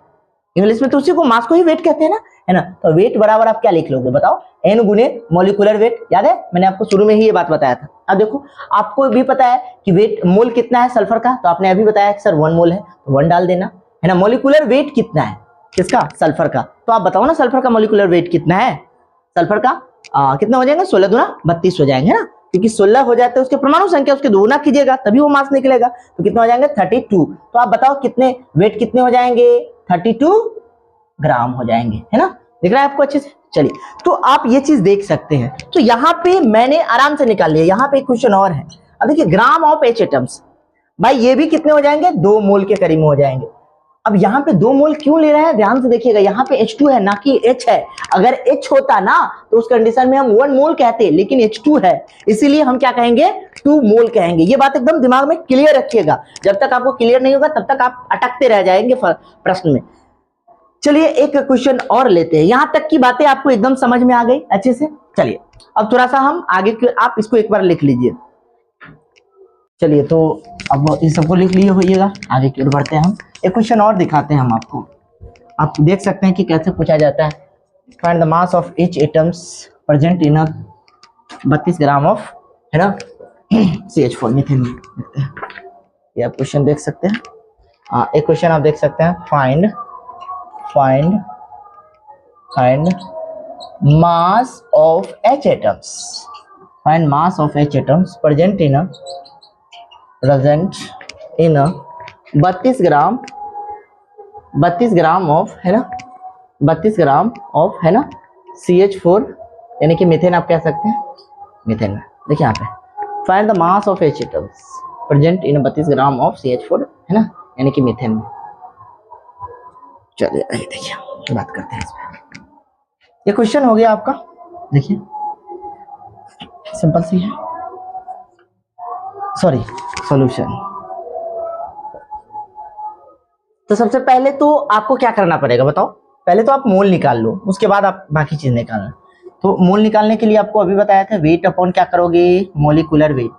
इंग्लिश में तो उसी को मास को ही वेट कहते हैं ना, है ना। तो वेट बराबर आप क्या लिख लोगे बताओ, n गुने मोलिकुलर वेट। याद है मैंने आपको शुरू में ही ये बात बताया था। अब देखो आपको भी पता है कि वेट मोल कितना है सल्फर का, तो आपने अभी बताया कि सर 1 मोल है, तो 1 डाल देना, है ना। मोलिकुलर वेट कितना है किसका, सल्फर का, तो आप बताओ ना सल्फर का मोलिकुलर वेट कितना है। सल्फर का कितना हो जाएगा, 16 दूना 32 हो जाएंगे ना, क्योंकि 16 हो जाते हैं उसके परमाणु संख्या, उसके दोगुना कीजिएगा तभी वो मास निकलेगा। तो कितना हो जाएंगे 32। तो आप बताओ कितने वेट कितने हो जाएंगे, 32 ग्राम हो जाएंगे, है ना। दिख रहा है आपको अच्छे से। चलिए तो आप ये चीज देख सकते हैं। तो यहाँ पे मैंने आराम से निकाल लिया। यहाँ पे एक क्वेश्चन और है, अब देखिए ग्राम ऑफ H एटम्स, भाई ये भी कितने हो जाएंगे, 2 मोल के करीब हो जाएंगे। अब यहाँ पे 2 मोल क्यों ले रहे हैं, ध्यान से देखिएगा, यहाँ पे H2 है ना कि H है। अगर H होता ना तो उस कंडीशन में हम 1 मोल कहते, लेकिन H2 है इसीलिए हम क्या कहेंगे 2 मोल कहेंगे। ये बात एकदम दिमाग में क्लियर रखिएगा, जब तक आपको क्लियर नहीं होगा तब तक आप अटकते रह जाएंगे प्रश्न में। चलिए एक क्वेश्चन और लेते हैं, यहां तक की बातें आपको एकदम समझ में आ गई अच्छे से। चलिए अब थोड़ा सा हम आगे, आप इसको एक बार लिख लीजिए। चलिए तो अब इन सबको लिख लिए होइएगा, आगे की ओर बढ़ते हैं हम। एक क्वेश्चन और दिखाते हैं हम आपको, आप देख सकते हैं कि कैसे पूछा जाता है। Find the mass of each atoms present in 32 gram of, है ना, CH4 मीथेन में। देखते हैं, ये आप क्वेश्चन देख सकते हैं। एक क्वेश्चन आप देख सकते हैं, find mass of H atoms, find mass of H atoms present in 32 gram of, है ना, 32 ग्राम ऑफ, है ना, CH4 यानी कि मीथेन आप कह सकते हैं, मीथेन में। देखिए यहाँ पे find the mass of H atoms present in 32 gram of CH4, है ना, यानी कि मीथेन में। चलिए देखिए बात करते हैं इस पे। ये क्वेश्चन हो गया आपका, देखिए सिंपल सी है, सॉरी सॉल्यूशन। तो सबसे पहले तो आपको क्या करना पड़ेगा बताओ, पहले तो आप मोल निकाल लो, उसके बाद आप बाकी चीज निकालना। तो मोल निकालने के लिए आपको अभी बताया था वेट अपॉन क्या करोगे, मोलिकुलर वेट,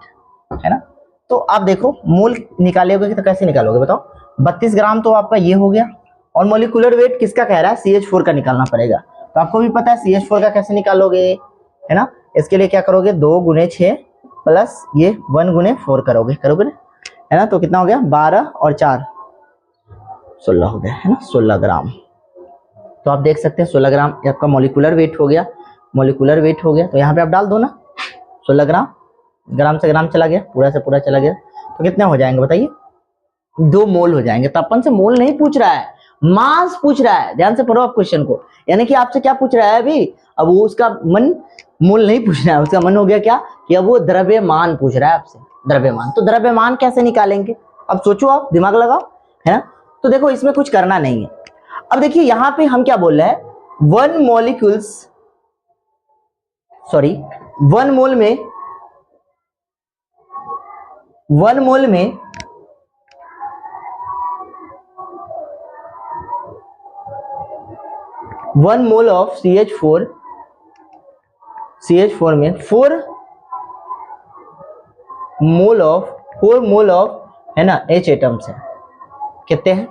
है ना। तो आप देखो मोल निकालोगे तो कैसे निकालोगे बताओ, 32 ग्राम तो आपका ये हो गया, और मोलिकुलर वेट किसका कह रहा है, CH4 का निकालना पड़ेगा। तो आपको भी पता है CH4 का कैसे निकालोगे, है ना। इसके लिए क्या करोगे, 2 × 6 प्लस ये 1 × 4 करोगे ना, है ना। तो कितना हो गया, 12 और 4 16 हो गया, है ना, 16 ग्राम। तो आप देख सकते हैं 16 ग्राम आपका मोलिकुलर वेट हो गया, तो यहाँ पे आप डाल दो ना 16 ग्राम, ग्राम से ग्राम चला गया, पूरा से पूरा चला गया, तो कितने हो जाएंगे बताइए, 2 मोल हो जाएंगे। तो अपन से मोल नहीं पूछ रहा है, मास पूछ रहा है, ध्यान से पढ़ो आप क्वेश्चन को। यानी कि आपसे क्या पूछ रहा है अभी, अब वो उसका मन मोल नहीं पूछ रहा है, उसका मन हो गया क्या कि अब वो द्रव्यमान पूछ रहा है आपसे, द्रव्यमान। तो द्रव्यमान कैसे निकालेंगे, अब सोचो, आप दिमाग लगाओ, है ना। तो देखो इसमें कुछ करना नहीं है। अब देखिए यहां पे हम क्या बोल रहे हैं, 1 मोल में 1 मोल ऑफ CH4 में 4 मोल ऑफ, है ना, H एटम्स है। कितने हैं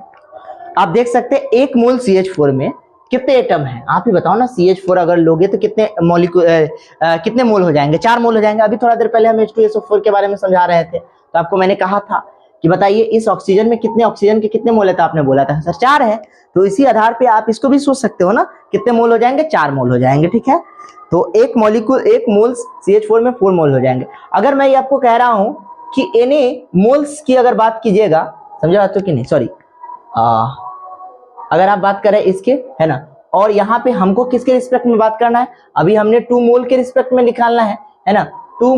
आप देख सकते हैं, 1 मोल CH4 में कितने एटम हैं, आप ही बताओ ना। CH4 अगर लोगे तो कितने कितने मोल हो जाएंगे, 4 मोल हो जाएंगे। अभी थोड़ा देर पहले हम H2SO4 के बारे में समझा रहे थे, तो आपको मैंने कहा था कि बताइए इस ऑक्सीजन में कितने ऑक्सीजन के कितने मोल है, तो आपने बोला था सर 4 है। तो इसी आधार पे आप इसको भी सोच सकते हो ना, कितने मोल हो जाएंगे, 4 मोल हो जाएंगे, ठीक है। तो 1 मोल CH4 में 4 मोल हो जाएंगे। अगर मैं ये आपको कह रहा हूं कि Na मोल्स की अगर बात कीजिएगा, समझा बात तो कि नहीं, सॉरी, अगर आप बात करें इसके, है ना, और यहाँ पे हमको किसके रिस्पेक्ट में बात करना है, अभी हमने 2 मोल के रिस्पेक्ट में निकालना है ना। 2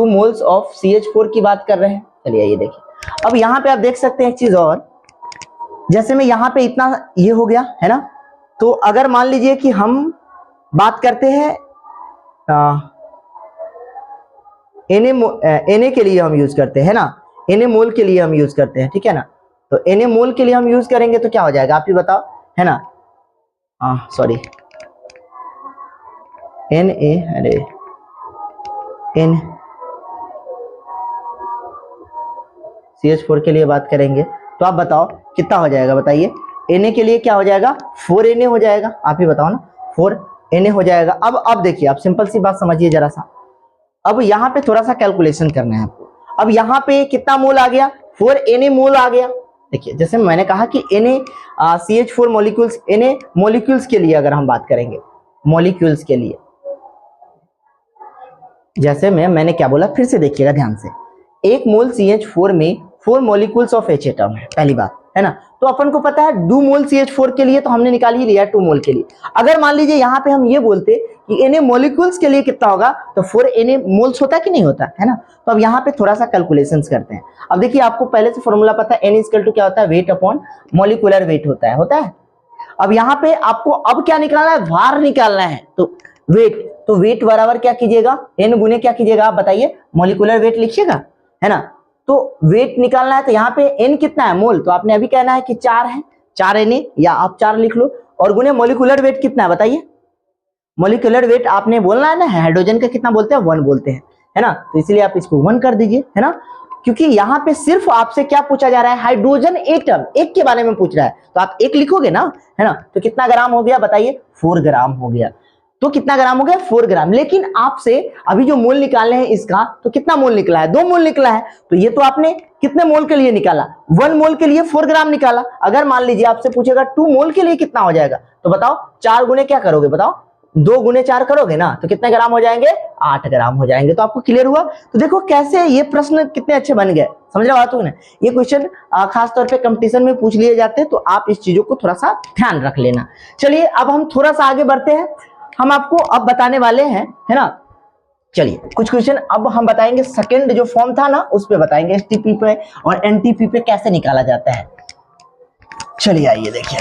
मोल्स ऑफ CH4 की बात कर रहे हैं। चलिए ये देखिए, अब यहाँ पे आप देख सकते हैं एक चीज और, जैसे में यहाँ पे इतना ये हो गया, है ना। तो अगर मान लीजिए कि हम बात करते हैं Na के लिए हम यूज करते हैं ना, Na मोल के लिए हम यूज करते हैं, ठीक है ना। तो Na मोल के लिए हम यूज करेंगे तो क्या हो जाएगा आप ही बताओ, है ना। सॉरी, CH4 के लिए बात करेंगे तो आप बताओ कितना हो जाएगा, बताइए। Na के लिए क्या हो जाएगा, 4Na हो जाएगा, आप ही बताओ ना, 4Na हो जाएगा। अब देखिए, आप सिंपल सी बात समझिए जरा सा। अब यहाँ पे थोड़ा सा कैलकुलेशन करना है आपको। अब यहाँ पे कितना मोल आ गया, 4Na मोल आ गया। देखिए जैसे मैंने कहा कि CH4 मॉलिक्यूल्स, Na मॉलिक्यूल्स के लिए अगर हम बात करेंगे, मॉलिक्यूल्स के लिए, जैसे मैंने क्या बोला, फिर से देखिएगा ध्यान से। 1 मोल CH4 में 4 मॉलिक्यूल्स ऑफ H एटम है, पहली बात, है ना। तो अपन को पता है 2 मोल CH4 के लिए तो हमने निकाल ही लिया 2 मोल के लिए। अगर मान लीजिए यहाँ पे हम ये बोलते कि Na मॉलिक्यूल्स के लिए कितना होगा, तो 4Na मोल्स होता कि नहीं होता, है ना। तो अब यहाँ पे थोड़ा सा कैलकुलेशंस करते हैं। अब देखिए आपको पहले से फॉर्मूला पता है, N = क्या होता है, वेट अपॉन मॉलिकुलर वेट होता है। अब यहाँ पे आपको अब क्या निकालना है, भार निकालना है, तो वेट, तो वेट बराबर क्या कीजिएगा, N गुने क्या कीजिएगा, आप बताइए, मॉलिकुलर वेट लिखिएगा, है ना। तो वेट निकालना है, तो यहाँ पे N कितना है, मोल, तो आपने अभी कहना है कि 4 है, 4 Na, या आप 4 लिख लो, और गुने मॉलिकुलर वेट कितना है बताइए। मॉलिकुलर वेट आपने बोलना है ना, हाइड्रोजन का कितना बोलते हैं, 1 बोलते हैं। है ना, तो इसलिए आप इसको 1 कर दीजिए, है ना, क्योंकि यहाँ पे सिर्फ आपसे क्या पूछा जा रहा है, हाइड्रोजन एटम एक के बारे में पूछ रहा है, तो आप एक लिखोगे ना, है ना, तो कितना ग्राम हो गया बताइए, 4 ग्राम हो गया। तो कितना ग्राम हो गया, 4 ग्राम। लेकिन आपसे अभी जो मोल निकालने हैं इसका, तो कितना मोल निकला है, 2 मोल निकला है। तो ये तो आपने कितने मोल के लिए निकाला, 1 मोल के लिए 4 ग्राम निकाला। अगर मान लीजिए आपसे पूछेगा 2 मोल के लिए कितना हो जाएगा, तो बताओ 4 गुने क्या करोगे, बताओ 2 गुने 4 करोगे ना, तो कितने ग्राम हो जाएंगे, 8 ग्राम हो जाएंगे। तो आपको क्लियर हुआ। तो देखो कैसे ये प्रश्न कितने अच्छे बन गए, समझ रहे हो बात ना। ये क्वेश्चन खास तौर पे कंपटीशन में पूछ लिए जाते हैं, तो आप इस चीजों को थोड़ा सा ध्यान रख लेना। चलिए अब हम थोड़ा सा आगे बढ़ते हैं, हम आपको अब बताने वाले हैं, है ना। चलिए कुछ क्वेश्चन अब हम बताएंगे, सेकंड जो फॉर्म था ना उस पे बताएंगे, एसटीपी पे और एनटीपी पे कैसे निकाला जाता है। चलिए आइए देखिए,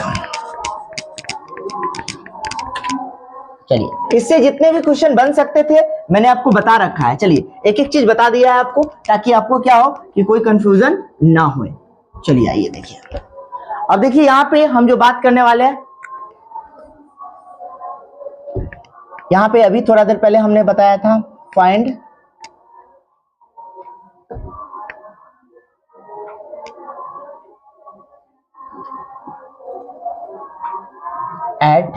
चलिए इससे जितने भी क्वेश्चन बन सकते थे मैंने आपको बता रखा है। चलिए एक एक चीज बता दिया है आपको, ताकि आपको क्या हो कि कोई कंफ्यूजन ना हो। चलिए आइए देखिए, अब देखिए यहाँ पे हम जो बात करने वाले हैं, यहाँ पे अभी थोड़ा देर पहले हमने बताया था, फाइंड एट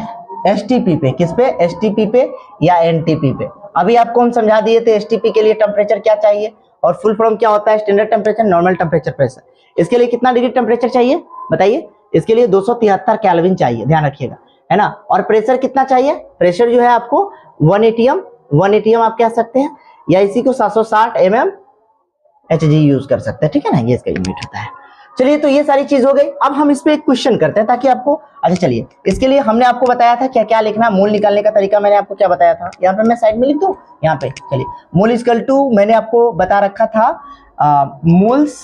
एसटीपी पे, किस पे, एसटीपी पे या एनटीपी पे। अभी आपको हम समझा दिए थे एसटीपी के लिए टेम्परेचर क्या चाहिए, और फुल फॉर्म क्या होता है, standard temperature, normal temperature, pressure. इसके लिए कितना डिग्री टेम्परेचर चाहिए बताइए, इसके लिए 273 केल्विन चाहिए, ध्यान रखिएगा, है ना। और प्रेशर कितना चाहिए, प्रेशर जो है आपको 1 एटीएम आप कह सकते हैं, या इसी को 760 mmHg यूज कर सकते हैं, ठीक है ना, ये इसका यूनिट होता है। चलिए तो ये सारी चीज हो गई। अब हम इस पे एक क्वेश्चन करते हैं ताकि आपको, अच्छा चलिए इसके लिए हमने आपको बताया था क्या क्या लिखना, मोल निकालने का तरीका मैंने आपको क्या बताया था, यहाँ पे मैं साइड में लिख दूं, यहाँ पे चलिए, मोल इक्वल टू मैंने आपको बता रखा था मोल्स,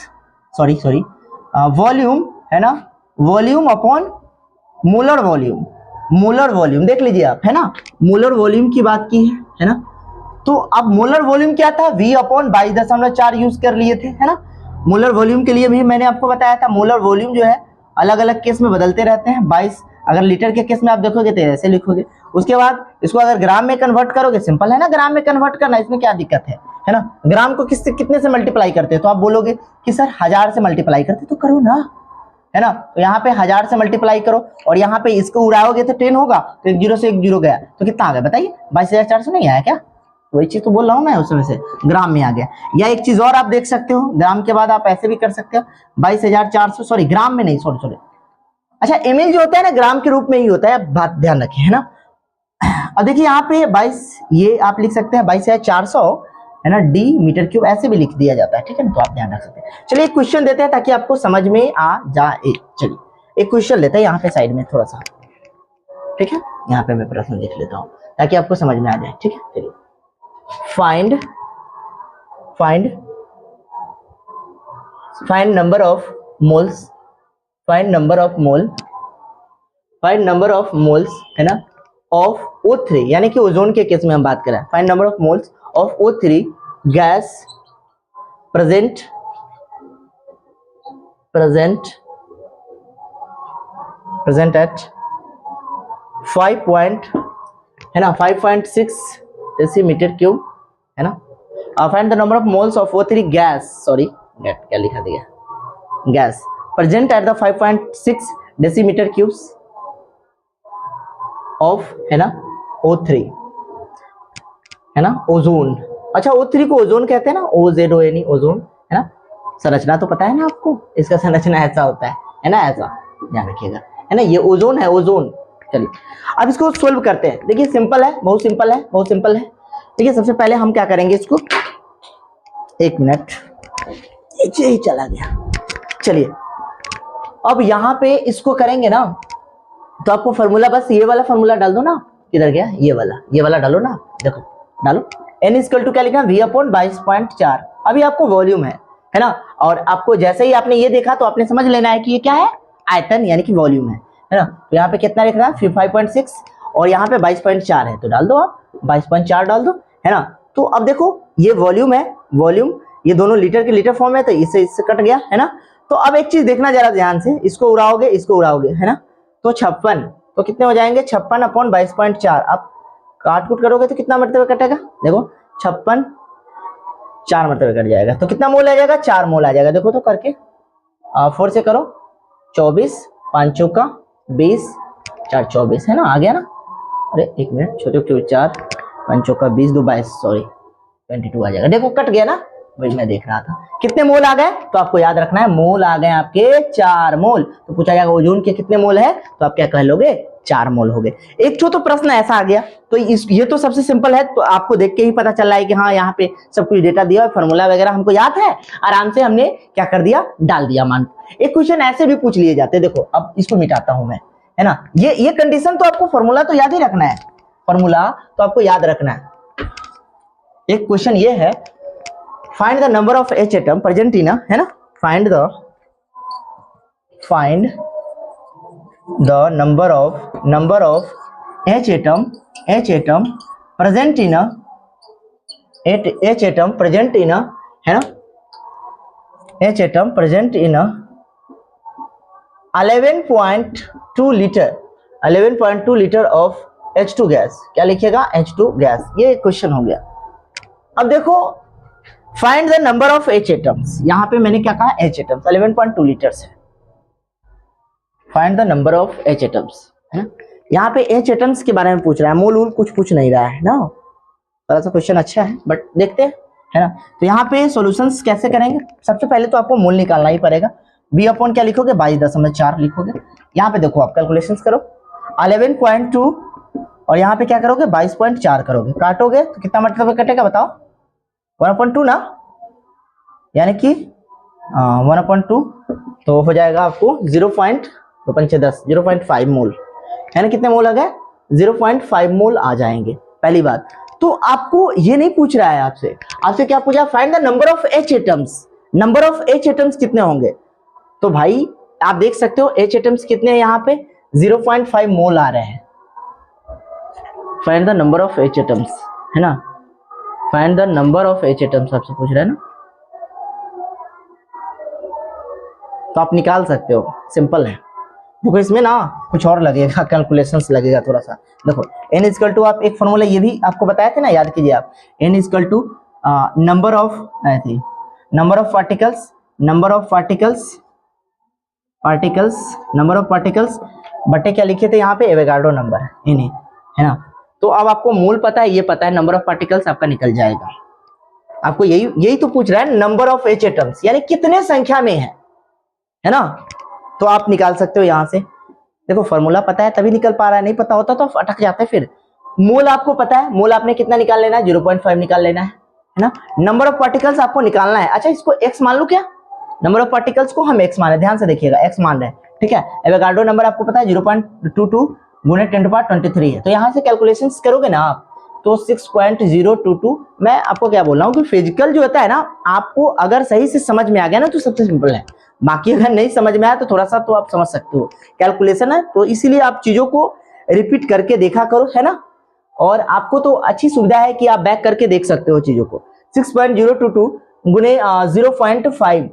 सॉरी वॉल्यूम, है ना, volume upon molar volume, molar volume देख लीजिए आप, है ना, मोलर वॉल्यूम की बात की है ना। तो अब मोलर वॉल्यूम क्या था, V अपॉन 22.4 यूज कर लिए थे, है ना। मोलर वॉल्यूम के लिए भी मैंने आपको बताया था, मोलर वॉल्यूम जो है अलग अलग केस में बदलते रहते हैं। 22 अगर लीटर के केस में आप देखोगे तो ऐसे लिखोगे, उसके बाद इसको अगर ग्राम में कन्वर्ट करोगे, सिंपल है ना, ग्राम में कन्वर्ट करना, इसमें क्या दिक्कत है ना। ग्राम को किससे कितने से मल्टीप्लाई करते हैं, तो आप बोलोगे कि सर 1000 से मल्टीप्लाई करते, तो करो ना, है ना। तो यहाँ पे 1000 से मल्टीप्लाई करो, और यहाँ पे इसको उड़ाओगे तो 10 होगा, तो 1 0 से 1 0 गया, तो कितना आ गया बताइए, 22,400 नहीं आया क्या, वही चीज तो बोल रहा हूँ मैं, उसमें से ग्राम में आ गया। या एक चीज और आप देख सकते हो, ग्राम के बाद आप ऐसे भी कर सकते हो, 22,400, सॉरी ग्राम में नहीं, सॉरी अच्छा एमएल जो होता है ना ग्राम के रूप में ही होता है, बात ध्यान रखें, है ना। अब देखिए यहाँ पे 22, ये आप लिख सकते हैं 22,400, है ना, डी मीटर क्यूब ऐसे भी लिख दिया जाता है, ठीक है ना, तो आप ध्यान रख सकते हैं। चलिए एक क्वेश्चन देते हैं ताकि आपको समझ में आ जाए। चलिए एक क्वेश्चन लेते हैं यहाँ पे साइड में थोड़ा सा, ठीक है, यहाँ पे मैं प्रश्न लिख लेता हूँ ताकि आपको समझ में आ जाए, ठीक है। चलिए find number of moles, find number of moles, है ना, of O3, यानी कि ओजोन के केस में हम बात करें, find number of moles of O3 gas present at 5 है ना 5.6 डेसीमीटर क्यूब, है ना। Find the number of moles of O3 gas, sorry क्या लिखा दिया, gas present at the 5.6 decimetre cubes of, है ना, O3, है ना, ओजोन। अच्छा O3 को ओजोन कहते हैं ना, OZON, ओजोन, है ना। संरचना तो पता है ना आपको, इसका संरचना ऐसा होता है ना, ऐसा ध्यान रखिएगा, है ना, ये ओजोन है, ओजोन। चलिए अब इसको सोल्व करते हैं। देखिए सिंपल है, बहुत सिंपल है, बहुत सिंपल है। देखिए सबसे पहले हम क्या करेंगे, इसको एक मिनट, ही चला गया। चलिए अब यहाँ पे इसको करेंगे ना, तो आपको फॉर्मूला बस ये वाला फॉर्मूला डाल दो ना, किधर गया, ये वाला डालो ना, देखो डालो, n इक्वल टू क्या लिखा, V अपॉन 22.4। अभी आपको वॉल्यूम है ना, और आपको जैसे ही आपने ये देखा तो आपने समझ लेना है कि ये क्या है, आयतन यानी कि वॉल्यूम है ना। तो यहाँ पे कितना लिख रहा है 5.6 और यहाँ पे 22.4 है, तो डाल दो आप 22.4 डाल दो, है ना। तो अब देखो ये वॉल्यूम है, वॉल्यूम ये दोनों लीटर के लीटर फॉर्म है, तो इससे कट गया, है ना। तो अब एक चीज देखना जरा ध्यान से, इसको उड़ाओगे, है ना, तो 56, तो कितने हो जाएंगे 56 अपॉन 22.4। आप काट कूट करोगे तो कितना मरतबा कटेगा, देखो 56 4 मरतबे कट जाएगा तो कितना मोल आ जाएगा, 4 मोल आ जाएगा। देखो तो करके 4 से करो 24, 5 चौका 20, 4 24 है ना, आ गया ना। अरे एक मिनट, छोटे छोटे 4 5 चौका 20 2 22, सॉरी 22 आ जाएगा। देखो कट गया ना, वही मैं देख रहा था। कितने मोल आ गए, तो आपको याद रखना है मोल आ गए आपके 4 मोल। तो पूछा जाएगा ओजोन के कितने मोल है, तो आप क्या कह लोगे, 4 मोल हो गए। एक तो प्रश्न ऐसा आ गया, तो ये तो सबसे सिंपल है, तो आपको देख के ही पता चल रहा है कि हाँ यहाँ पे सब कुछ डेटा दिया, फॉर्मूला वगैरह हमको याद है, आराम से हमने क्या कर दिया, डाल दिया मान। एक क्वेश्चन ऐसे भी पूछ लिए जाते, देखो अब इसको मिटाता हूं मैं, है ना। ये कंडीशन तो आपको फॉर्मूला तो याद ही रखना है, फॉर्मूला तो आपको याद रखना है। एक क्वेश्चन ये है, find the number of H atom present in, है ना, find the number of H atom present in, H atom present in, है ना, H atom present in 11.2 litre of H2 gas. क्या लिखिएगा, H2 गैस। ये question हो गया। अब देखो find the number of H atoms, यहां पे मैंने क्या कहा, H एटम्स 11.2 लीटर्स है। Find the number of H atoms, है ना। यहाँ पे H एटम्स के बारे में पूछ रहा है, मोल वोल कुछ पूछ नहीं रहा है ना। थोड़ा सा क्वेश्चन अच्छा है बट देखते हैं, है ना। तो यहाँ पे सॉल्यूशंस कैसे करेंगे, सबसे पहले तो आपको मोल निकालना ही पड़ेगा। बी अपॉन क्या लिखोगे, 22.4 लिखोगे। यहाँ पे देखो आप कैलकुलेशंस करो, 11.2 और यहाँ पे क्या करोगे, 22.4 करोगे, काटोगे तो कितना मतलब कटेगा बताओ, 1/2 ना, यानी कि 1/2 तो हो जाएगा आपको 0.5 मोल, है ना। कितने मोल आ गए, 0.5 मोल आ जाएंगे। पहली बात तो आपको ये नहीं पूछ रहा है आपसे क्या पूछा, find the number of H atoms, number of H atoms कितने होंगे। तो भाई आप देख सकते हो H एटम्स कितने हैं, यहाँ पे 0.5 मोल आ रहे हैं। Find the number of H atoms, है ना, find the number of H atoms आपसे पूछ रहा है ना, तो आप निकाल सकते हो, सिंपल है। देखो इसमें ना कुछ और लगेगा, कैलकुलेशंस लगेगा थोड़ा सा। देखो n इक्वल टू, आप एक फॉर्मूला ये भी आपको बताए थे ना, याद कीजिए आप, n equal to number of particles बटे क्या लिखे थे यहाँ पे, एवोगाड्रो नंबर, n है ना। तो अब आपको मोल पता है, ये पता है, नंबर ऑफ पार्टिकल्स आपका निकल जाएगा। आपको यही तो पूछ रहा है, नंबर ऑफ H एटम्स यानी कितने संख्या में है ना। तो आप निकाल सकते हो यहां से। देखो फॉर्मूला पता है तभी निकल पा रहा है, नहीं पता होता तो अटक जाता है फिर। मोल आपको पता है, मोल आपने कितना निकाल लेना है, 0.5 निकाल लेना है ना। नंबर ऑफ पार्टिकल्स आपको निकालना है। अच्छा इसको x मान लो, क्या नंबर ऑफ पार्टिकल्स को हम x माने, ध्यान से देखिएगा x मान रहे हैं, ठीक है। एवोगाड्रो नंबर आपको पता है 0.22 गुणे 10⁻23 है। तो यहां से कैलकुलेशंस करोगे ना आप तो 6.022। मैं आपको क्या बोल रहा हूँ कि फिजिकल जो होता है ना, आपको अगर सही से समझ में आ गया ना तो सबसे सिंपल है, बाकी अगर नहीं समझ में आया तो थोड़ा सा तो आप समझ सकते हो, कैलकुलेशन है। तो इसीलिए आप चीजों को रिपीट करके देखा करो, है ना। और आपको तो अच्छी सुविधा है कि आप बैक करके देख सकते हो चीजों को। 6.022 गुने 0.5,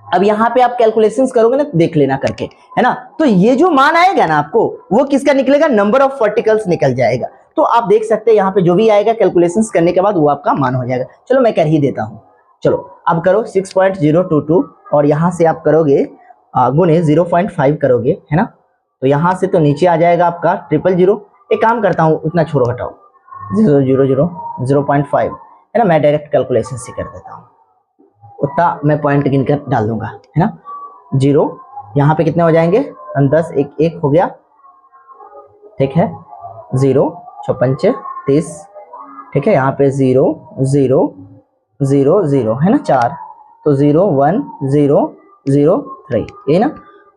अब यहाँ पे आप कैलकुलेशंस करोगे ना, देख लेना करके, है ना। तो ये जो मान आएगा ना आपको, वो किसका निकलेगा, नंबर ऑफ पार्टिकल्स निकल जाएगा। तो आप देख सकते हैं यहाँ पे जो भी आएगा कैलकुलेशंस करने के बाद वो आपका मान हो जाएगा। चलो मैं कर ही देता हूँ। चलो अब करो 6.022 और यहाँ से आप करोगे गुने 0.5 करोगे, है ना। तो यहाँ से तो नीचे आ जाएगा आपका 000। एक काम करता हूँ, उतना छोड़ो हटाओ, 0.5 है ना। मैं डायरेक्ट कैलकुलेशन से कर देता हूँ, उतना मैं पॉइंट गिनकर डाल दूंगा, है ना। 0 यहाँ पे कितने हो जाएंगे, 10 1 हो गया, ठीक है। 0 6 5 30, ठीक है। यहाँ पे 0 0 0 0 है ना, 4, तो 0 1 0 0 3, ये ना।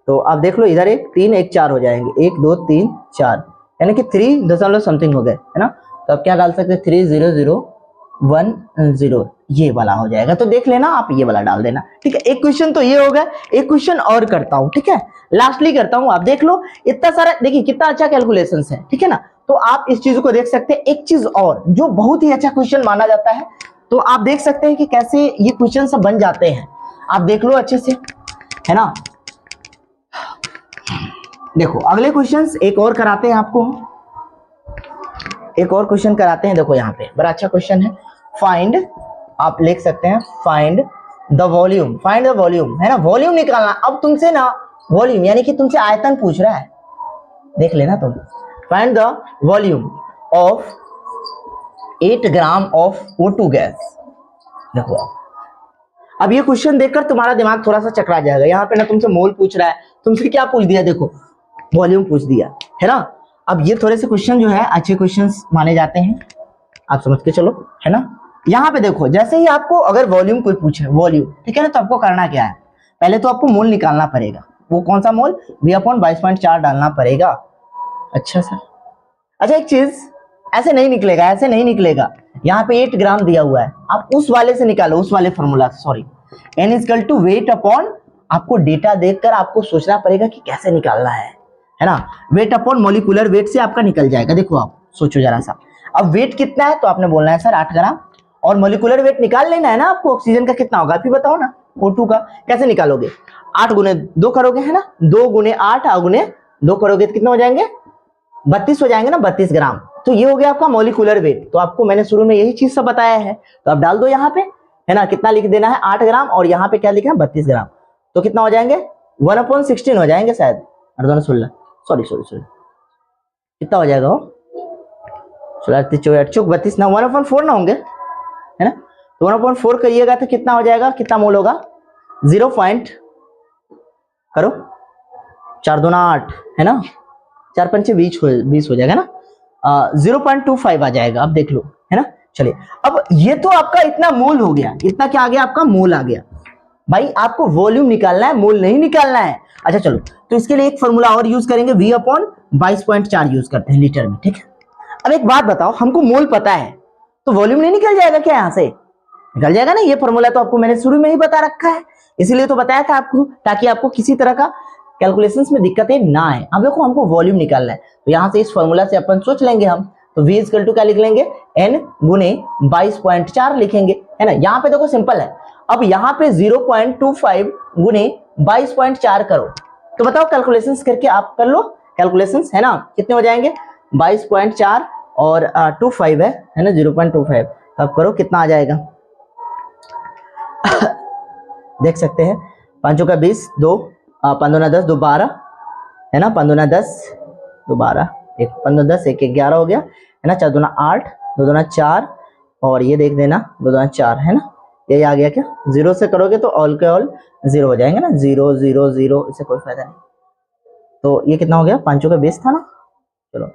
तो आप देख लो इधर 1 3 1 4 हो जाएंगे, 1 2 3 4, यानी कि 3 दशमलव समथिंग हो गए, है ना। तो आप क्या डाल सकते हैं, 3 0 0 1 0, ये वाला हो जाएगा। तो देख लेना आप, ये वाला डाल देना, ठीक है। एक क्वेश्चन तो ये हो गया। एक क्वेश्चन और करता हूं, ठीक है, लास्टली करता हूं। आप देख लो इतना सारा, देखिए कितना अच्छा कैलकुलेशंस है, ठीक है ना। तो आप इस चीज को देख सकते हैं। एक चीज और जो बहुत ही अच्छा क्वेश्चन माना जाता है, तो आप देख सकते हैं कि कैसे ये क्वेश्चन सब बन जाते हैं। आप देख लो अच्छे से, है ना। देखो अगले क्वेश्चंस एक और कराते हैं आपको, एक और क्वेश्चन कराते हैं। देखो यहाँ पे बड़ा अच्छा क्वेश्चन है, फाइंड आप लिख सकते हैं find the volume, find the volume, है ना, वॉल्यूम निकालना। अब तुमसे ना वॉल्यूम यानी कि तुमसे आयतन पूछ रहा है, देख लेना तुम। Find the volume of 8 gram of O2 gas. देखो अब ये क्वेश्चन देखकर तुम्हारा दिमाग थोड़ा सा चकरा जाएगा। यहाँ पे ना तुमसे मोल पूछ रहा है, तुमसे क्या पूछ दिया, देखो वॉल्यूम पूछ दिया, है ना। अब ये थोड़े से क्वेश्चन जो है अच्छे क्वेश्चंस माने जाते हैं, आप समझ के चलो, है ना। यहाँ पे देखो जैसे ही आपको अगर वॉल्यूम कोई पूछे, वॉल्यूम, ठीक है ना, तो आपको करना क्या है, पहले तो आपको मोल निकालना पड़ेगा। वो कौन सा मोल, V/22.4 डालना पड़ेगा। अच्छा सर, अच्छा एक चीज, ऐसे नहीं निकलेगा, ऐसे नहीं निकलेगा। यहाँ पे 8 ग्राम दिया हुआ है, आप उस वाले से निकालो, उस वाले formula, sorry, N = weight upon, आपको डेटा देखकर आपको सोचना पड़ेगा कि कैसे निकालना है ना। वेट अपॉन मोलिकुलर वेट से आपका निकल जाएगा। देखो आप सोचो जरा सा, अब वेट कितना है तो आपने बोलना है सर 8 ग्राम, और मोलिकुलर वेट निकाल लेना है ना आपको, ऑक्सीजन का कितना होगा, आप ही बताओ ना, O2 का। कैसे निकालोगे, 8 गुने 2 करोगे, है ना, 2 गुने 8 गुने 2 करोगे तो कितने हो जाएंगे, 32 हो जाएंगे ना, 32 ग्राम। तो ये हो गया आपका मोलिकुलर वेट। तो आपको मैंने शुरू में यही चीज सब बताया है, तो आप डाल दो यहाँ पे, है ना, कितना लिख देना है 8 ग्राम, और यहाँ पे क्या लिखा है 32 ग्राम। तो कितना हो जाएंगे 1/16 हो जाएंगे शायद, 16, सॉरी कितना हो जाएगा, 32 ना, 1/4 ना होंगे, है ना। तो 1/4 करिएगा तो कितना हो जाएगा, कितना मोल होगा, 0 पॉइंट करो 4 दूना 8, है ना, 4 पंचे 20 हो जाएगा ना, 0.25 आ जाएगा। अब देख लो, है ना। चलिए अब ये तो आपका इतना मोल हो गया, इतना क्या आ गया, आपका मोल आ गया। भाई आपको वॉल्यूम निकालना है, मोल नहीं निकालना है। अच्छा चलो, तो इसके लिए एक फॉर्मूला और यूज करेंगे, V/22.4 यूज करते हैं लीटर में, ठीक है। अब एक बात बताओ, हमको मोल पता है तो वॉल्यूम नहीं निकल जाएगा क्या, यहां से निकल जाएगा ना। ये फॉर्मूला तो आपको मैंने शुरू में ही बता रखा है, इसीलिए तो बताया था आपको, ताकि आपको किसी तरह का कैलकुलेशंस में दिक्कतें ना आए। अब देखो हमको वॉल्यूम निकालना है, तो यहां से इस फॉर्मूला से अपन सोच लेंगे हम, तो V = क्या लिख लेंगे, N गुने 22.4 लिखेंगे, है ना। यहाँ पे देखो सिंपल है, अब यहाँ पे 0.25 गुने 22.4 करो, तो बताओ कैलकुलेशंस करके आप कर लो कैलकुलेशंस, है ना, कितने हो जाएंगे 22.4 और 25 है ना, 0.25, तो आप करो कितना आ जाएगा देख सकते हैं, 5 का 20, 2 5 10, 2 12, है ना, 5 10, 2 12, 15 10, 1 11 हो गया, है ना, 4 दूना 8, 2 दूना 4, और ये देख देना 2 दूना 4, है ना, यही आ गया क्या। 0 से करोगे तो ऑल के ऑल 0 हो जाएंगे ना, 0 0 0, इससे कोई फायदा नहीं। तो ये कितना हो गया, 5 का 20 था ना, चलो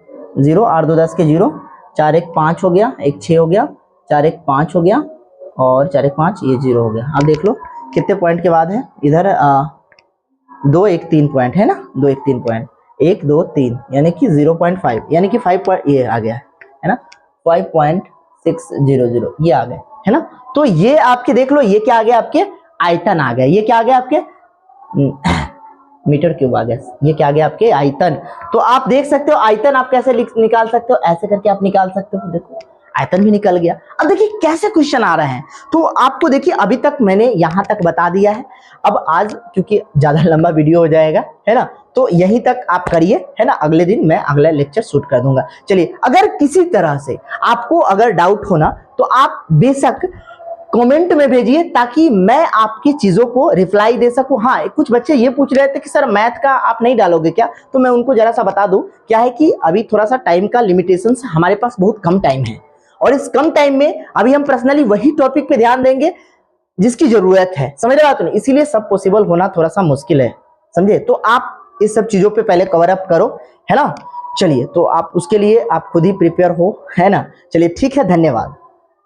0, 8 2 10 के 0, 4 1 5 हो गया, 1 6 हो गया, 4 1 5 हो गया, और 4 1 5, ये 0 हो गया। अब देख लो कितने पॉइंट के बाद है, इधर 2 1 3 पॉइंट, है ना, 2 1 3 पॉइंट, 1 2 3, यानी कि 0.5, यानी कि 5 पॉइंट, ये आ गया है ना, 5.600 ये आ गए, है ना। तो ये आपके देख लो, ये क्या आ गया, आपके आयतन आ गया। ये क्या आ गया, आपके मीटर क्यूब आ गया, ये क्या आ गया, आपके आयतन। तो आप देख सकते हो आयतन आप कैसे निकाल सकते हो, ऐसे करके आप निकाल सकते हो, देखो आयतन भी निकल गया। अब देखिए कैसे क्वेश्चन आ रहे हैं, तो आपको देखिए अभी तक मैंने यहां तक बता दिया है। अब आज क्योंकि ज्यादा लंबा वीडियो हो जाएगा, है ना, तो यहीं तक आप करिए, है ना, अगले दिन मैं अगला लेक्चर शूट कर दूंगा। चलिए, अगर किसी तरह से आपको अगर डाउट होना तो आप बेशक कमेंट में भेजिए, ताकि मैं आपकी चीजों को रिप्लाई दे सकूं। हाँ, कुछ बच्चे ये पूछ रहे थे कि सर मैथ का आप नहीं डालोगे क्या, तो मैं उनको जरा सा बता दूं, क्या है कि अभी थोड़ा सा टाइम का लिमिटेशन, हमारे पास बहुत कम टाइम है, और इस कम टाइम में अभी हम पर्सनली वही टॉपिक पे ध्यान देंगे जिसकी जरूरत है, समझ रहे हो, इसीलिए सब पॉसिबल होना थोड़ा सा मुश्किल है, समझे। तो आप इस सब चीजों पे पहले कवर अप करो, है ना। चलिए, तो आप उसके लिए आप खुद ही प्रिपेयर हो, है ना। चलिए ठीक है, धन्यवाद।